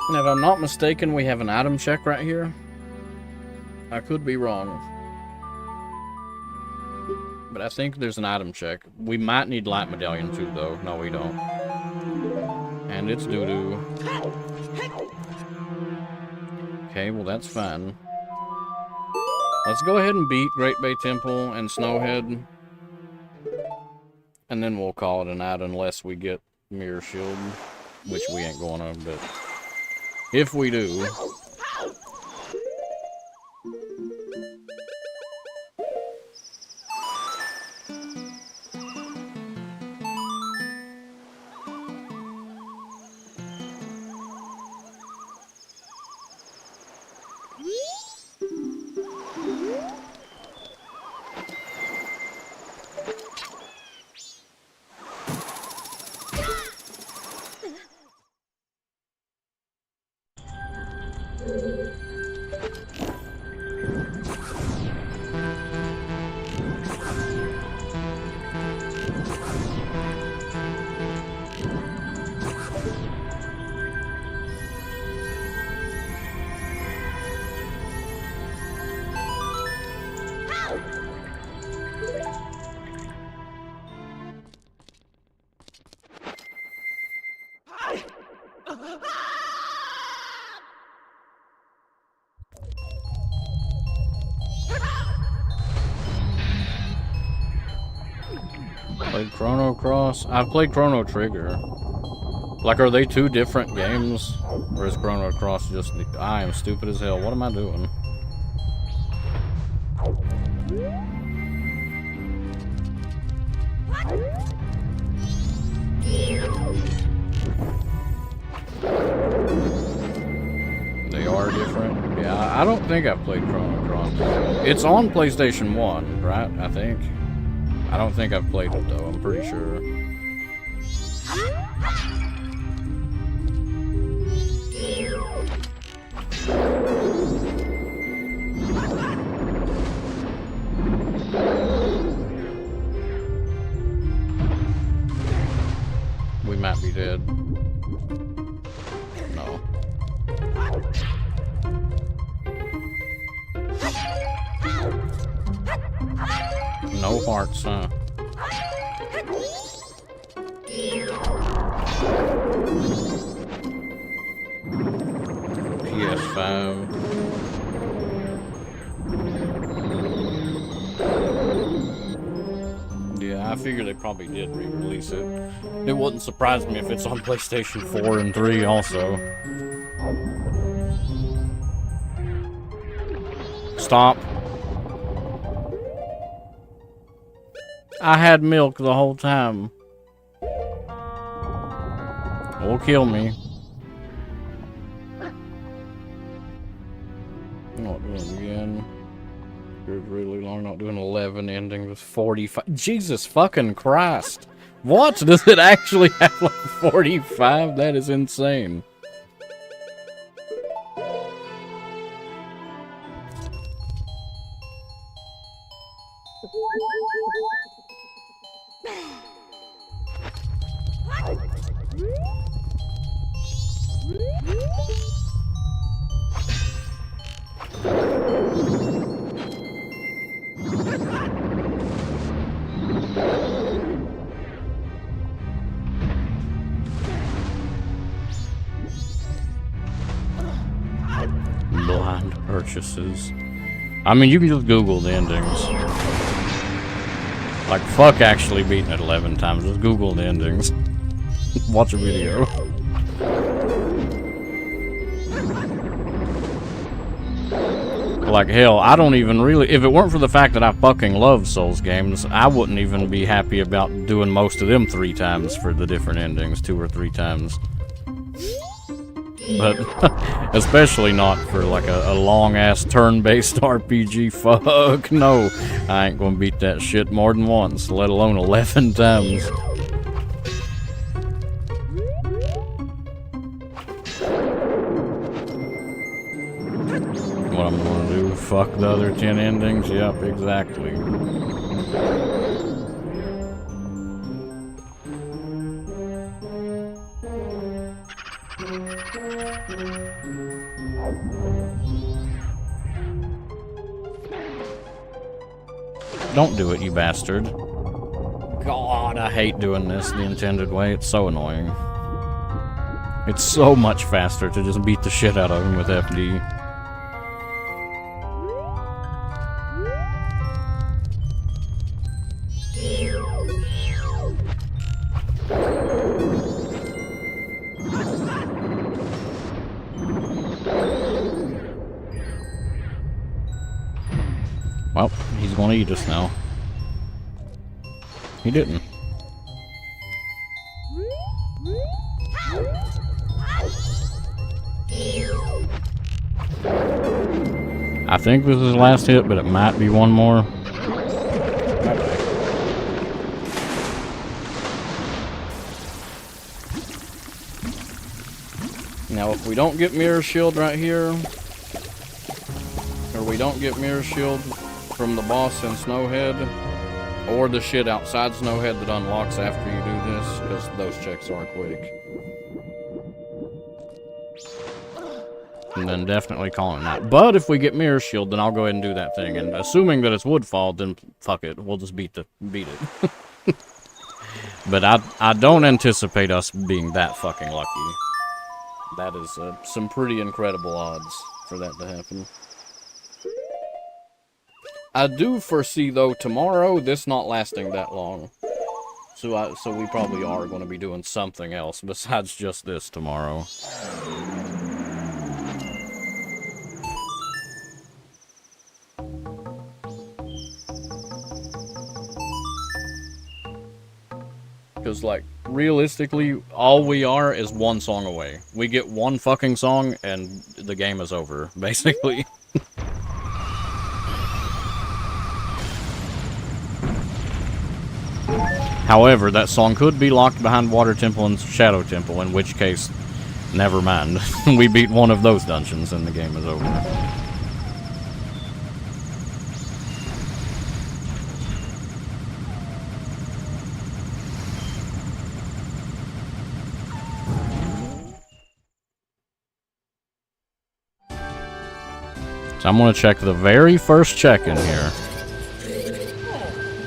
if I'm not mistaken, we have an item check right here. I could be wrong. But I think there's an item check. We might need Light Medallion too, though. No, we don't. And it's doo-doo. Okay, well that's fine. Let's go ahead and beat Great Bay Temple and Snowhead. And then we'll call it a night unless we get Mirror Shield, which we ain't gonna, but if we do... Played Chrono Cross. I've played Chrono Trigger. Like, are they two different games? Or is Chrono Cross just... I am stupid as hell. What am I doing? They are different? Yeah, I don't think I've played Chrono Cross. It's on PlayStation 1, right? I think. I don't think I've played it, though. I'm pretty sure. We might be dead. No. No hearts, huh? PS5. Yeah, I figure they probably did re-release it. It wouldn't surprise me if it's on PlayStation 4 and 3 also. Stop. I had milk the whole time. Will kill me. Not doing it again. It's really long. Not doing 11 endings with 45. Jesus fucking Christ! What? Does it actually have like 45? That is insane. Blind purchases. I mean, you can just Google the endings. Like, fuck actually beating it 11 times. Just Google the endings. Watch a video. Like, hell, I don't even really... If it weren't for the fact that I fucking love Souls games, I wouldn't even be happy about doing most of them 3 times for the different endings. 2 or 3 times. But especially not for like a long-ass turn-based RPG. Fuck no. I ain't gonna beat that shit more than once, let alone 11 times. What I'm gonna do, fuck the other 10 endings? Yep, exactly. Don't do it, you bastard. God, I hate doing this the intended way. It's so annoying. It's so much faster to just beat the shit out of him with FD. Well, he's gonna eat us now. He didn't. I think this is his last hit, but it might be one more. Now, if we don't get Mirror Shield right here, or we don't get Mirror Shield from the boss in Snowhead, or the shit outside Snowhead that unlocks after you do this, because those checks are quick. And then definitely calling that. But if we get Mirror Shield, then I'll go ahead and do that thing. And assuming that it's Woodfall, then fuck it. We'll just beat it. But I don't anticipate us being that fucking lucky. That is some pretty incredible odds for that to happen. I do foresee, though, tomorrow, this not lasting that long. So we probably are going to be doing something else besides just this tomorrow. Because, like, realistically, all we are is one song away. We get one fucking song, and the game is over, basically. However, that song could be locked behind Water Temple and Shadow Temple, in which case, never mind. We beat one of those dungeons, and the game is over. So I'm going to check the very first check in here.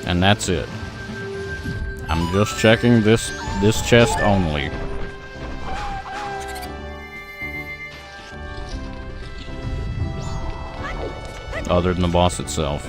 And that's it. I'm just checking this chest only. Other than the boss itself.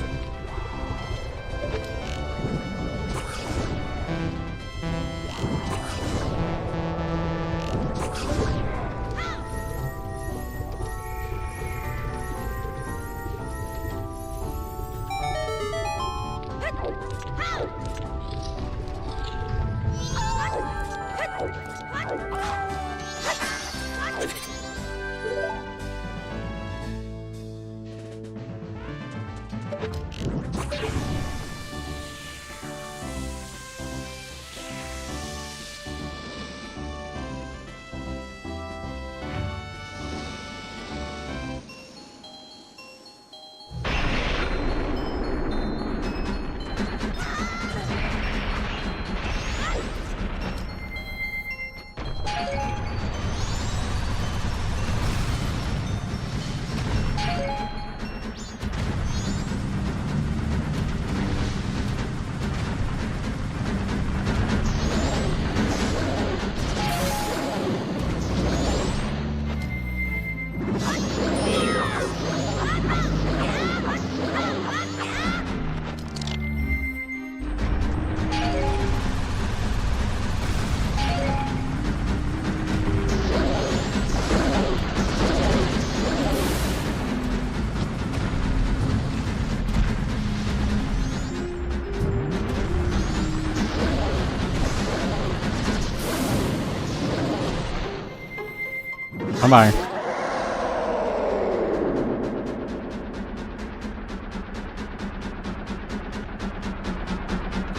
Bye-bye.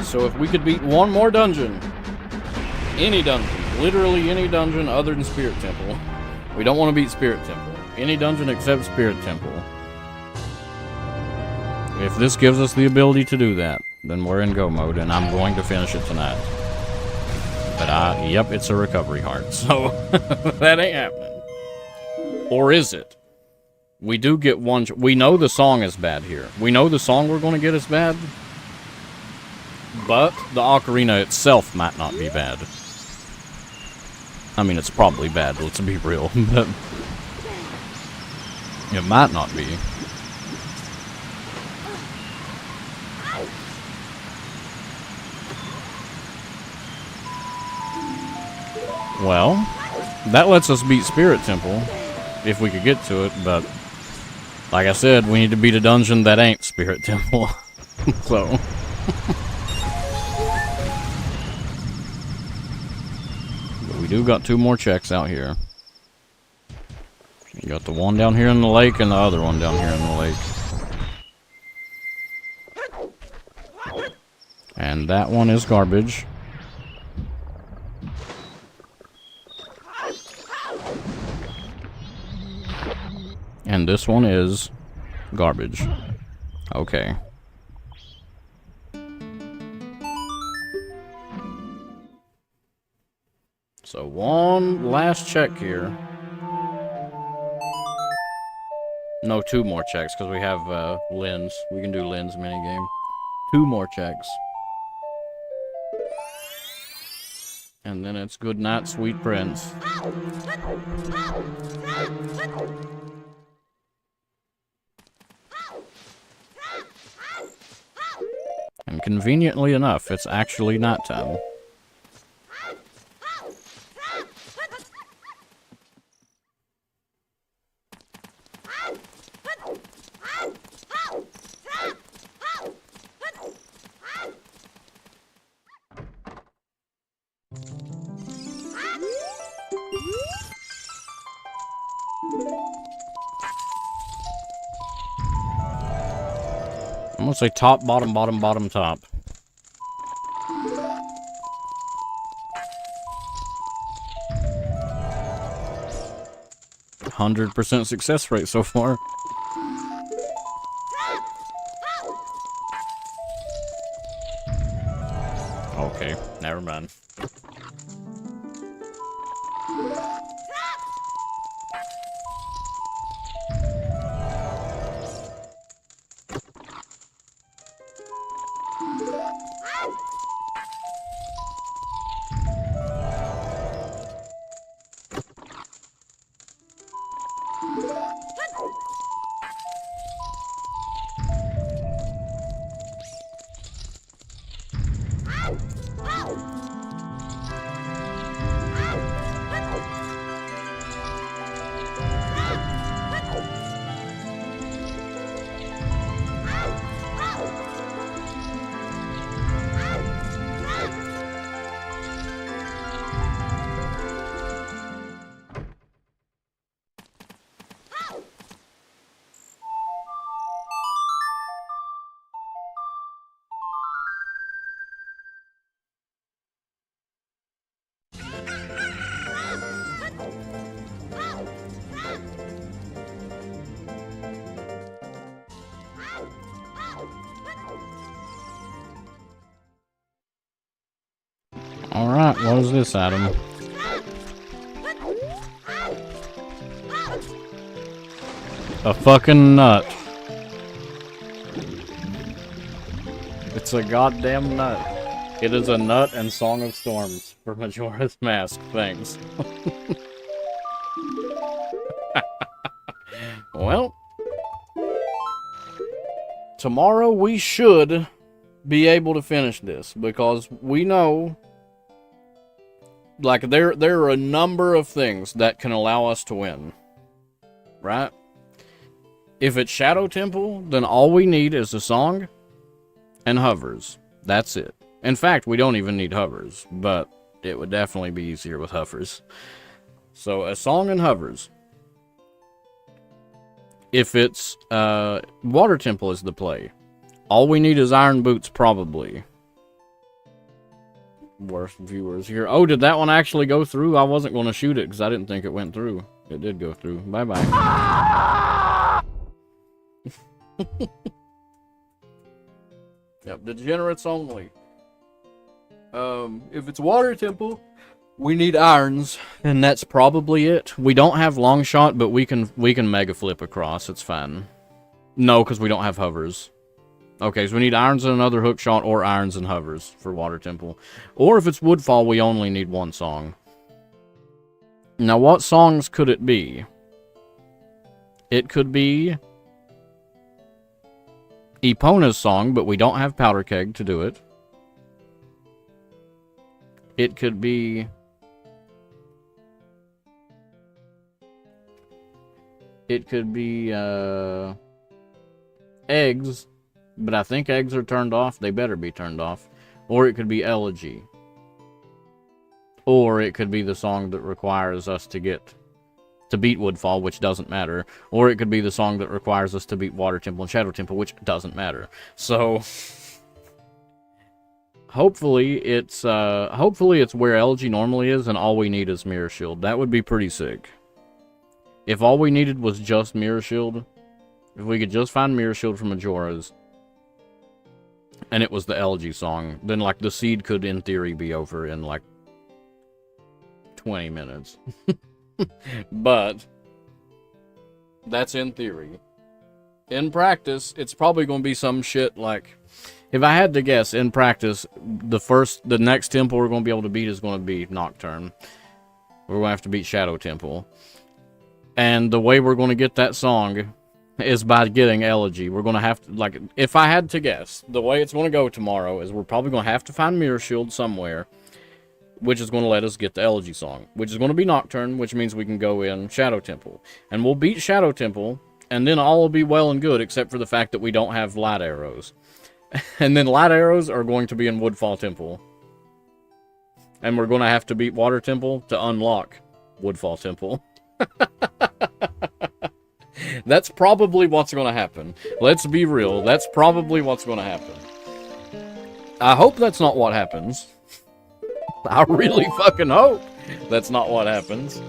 So if we could beat one more dungeon, any dungeon, literally any dungeon other than Spirit Temple. We don't want to beat Spirit Temple. Any dungeon except Spirit Temple. If this gives us the ability to do that, then we're in go mode, and I'm going to finish it tonight. But yep, it's a recovery heart, so that ain't happening. Or is it? We do get one... We know the song is bad here. We know the song we're going to get is bad. But the ocarina itself might not be bad. I mean, it's probably bad, let's be real. But it might not be. Well, that lets us beat Spirit Temple, if we could get to it, but like I said, we need to beat a dungeon that ain't Spirit Temple. So but we do got two more checks out here. You got the one down here in the lake and the other one down here in the lake. And that one is garbage. And this one is garbage. Okay. So one last check here. No, two more checks, because we have Lynn's. We can do Lynn's minigame. Two more checks. And then it's good night, sweet prince. And conveniently enough, it's actually nighttime. I'm gonna say top, bottom, bottom, bottom, top. 100% success rate so far. Okay, never mind. Alright, what is this, Adam? A fucking nut. It's a goddamn nut. It is a nut and Song of Storms for Majora's Mask. Thanks. Well, tomorrow we should be able to finish this because we know, like, there are a number of things that can allow us to win, right? If it's Shadow Temple, then all we need is a song and hovers. That's it. In fact, we don't even need hovers, but it would definitely be easier with hovers. So, a song and hovers. If it's Water Temple is the play, all we need is Iron Boots, probably. Worst viewers here. Oh, did that one actually go through? I wasn't going to shoot it because I didn't think it went through. It did go through. Bye-bye. Yep, degenerates only. If it's Water Temple, we need irons, and that's probably it. We don't have long shot, but we can mega flip across. It's fine. No, because we don't have hovers. Okay, so we need irons and another hook shot, or irons and hovers for Water Temple. Or if it's Woodfall, we only need one song. Now, what songs could it be? It could be Epona's song, but we don't have Powder Keg to do it. It could be... It could be, eggs, but I think eggs are turned off. They better be turned off. Or it could be Elegy. Or it could be the song that requires us to beat Woodfall, which doesn't matter. Or it could be the song that requires us to beat Water Temple and Shadow Temple, which doesn't matter. So, hopefully it's where Elegy normally is, and all we need is Mirror Shield. That would be pretty sick. If all we needed was just Mirror Shield, if we could just find Mirror Shield from Majora's, and it was the Elegy song, then, like, the seed could, in theory, be over in, like, 20 minutes. But that's in theory. In practice, it's probably going to be some shit like, if I had to guess, in practice, the next temple we're going to be able to beat is going to be Nocturne. We're going to have to beat Shadow Temple. And the way we're going to get that song is by getting Elegy. We're going to have to, like, if I had to guess, the way it's going to go tomorrow is we're probably going to have to find Mirror Shield somewhere, which is going to let us get the Elegy song, which is going to be Nocturne, which means we can go in Shadow Temple. And we'll beat Shadow Temple, and then all will be well and good, except for the fact that we don't have light arrows. And then light arrows are going to be in Woodfall Temple. And we're going to have to beat Water Temple to unlock Woodfall Temple. That's probably what's gonna happen. Let's be real. That's probably what's gonna happen. I hope that's not what happens. I really fucking hope that's not what happens.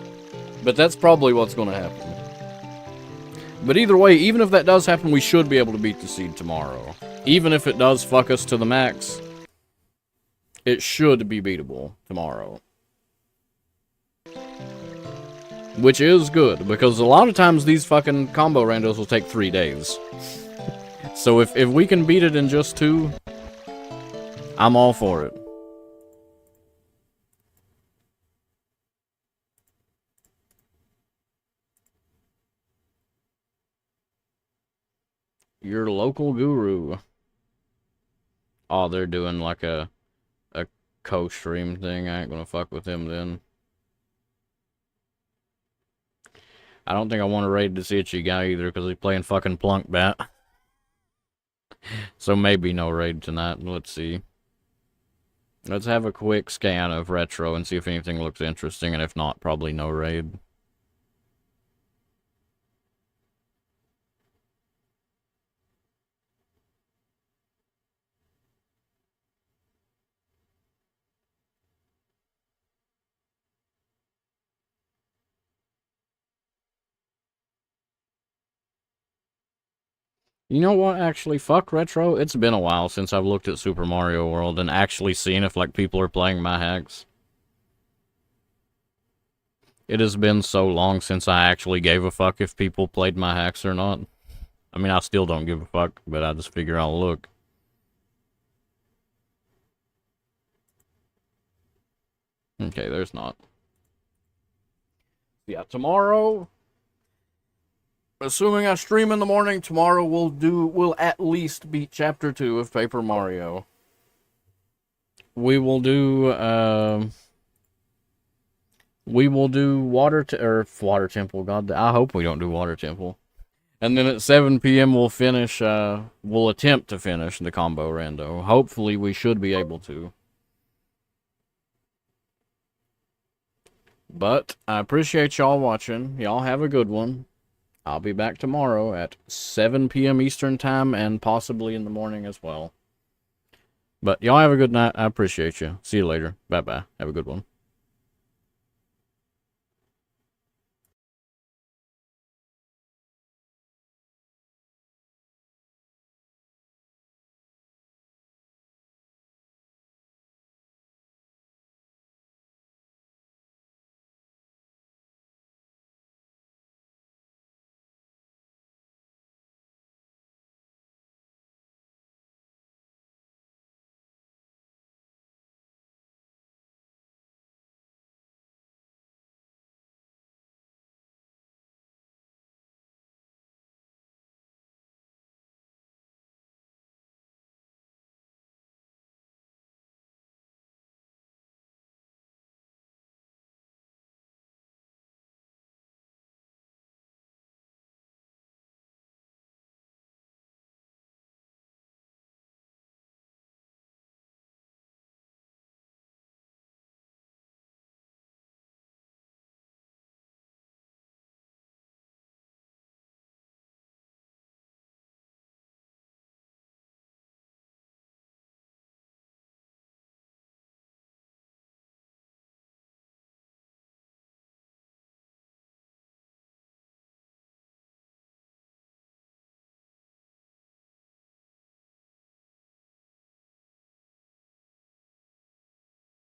But that's probably what's gonna happen. But either way, even if that does happen, we should be able to beat the seed tomorrow. Even if it does fuck us to the max, it should be beatable tomorrow. Which is good, because a lot of times these fucking combo randos will take 3 days. So if we can beat it in just 2, I'm all for it. Your local guru. Oh, they're doing like a co-stream thing. I ain't gonna fuck with him then. I don't think I want to raid this itchy guy either, because he's playing fucking Plunk Bat. So maybe no raid tonight. Let's see. Let's have a quick scan of Retro and see if anything looks interesting, and if not, probably no raid. You know what, actually, fuck Retro. It's been a while since I've looked at Super Mario World and actually seen if, like, people are playing my hacks. It has been so long since I actually gave a fuck if people played my hacks or not. I mean, I still don't give a fuck, but I just figure I'll look. Okay, there's not. Yeah, tomorrow, assuming I stream in the morning, tomorrow we'll at least beat Chapter 2 of Paper Mario. We will do Water Temple. God, I hope we don't do Water Temple. And then at 7 p.m. we'll finish, we'll attempt to finish the combo rando. Hopefully we should be able to. But I appreciate y'all watching. Y'all have a good one. I'll be back tomorrow at 7 p.m. Eastern Time and possibly in the morning as well. But y'all have a good night. I appreciate you. See you later. Bye-bye. Have a good one.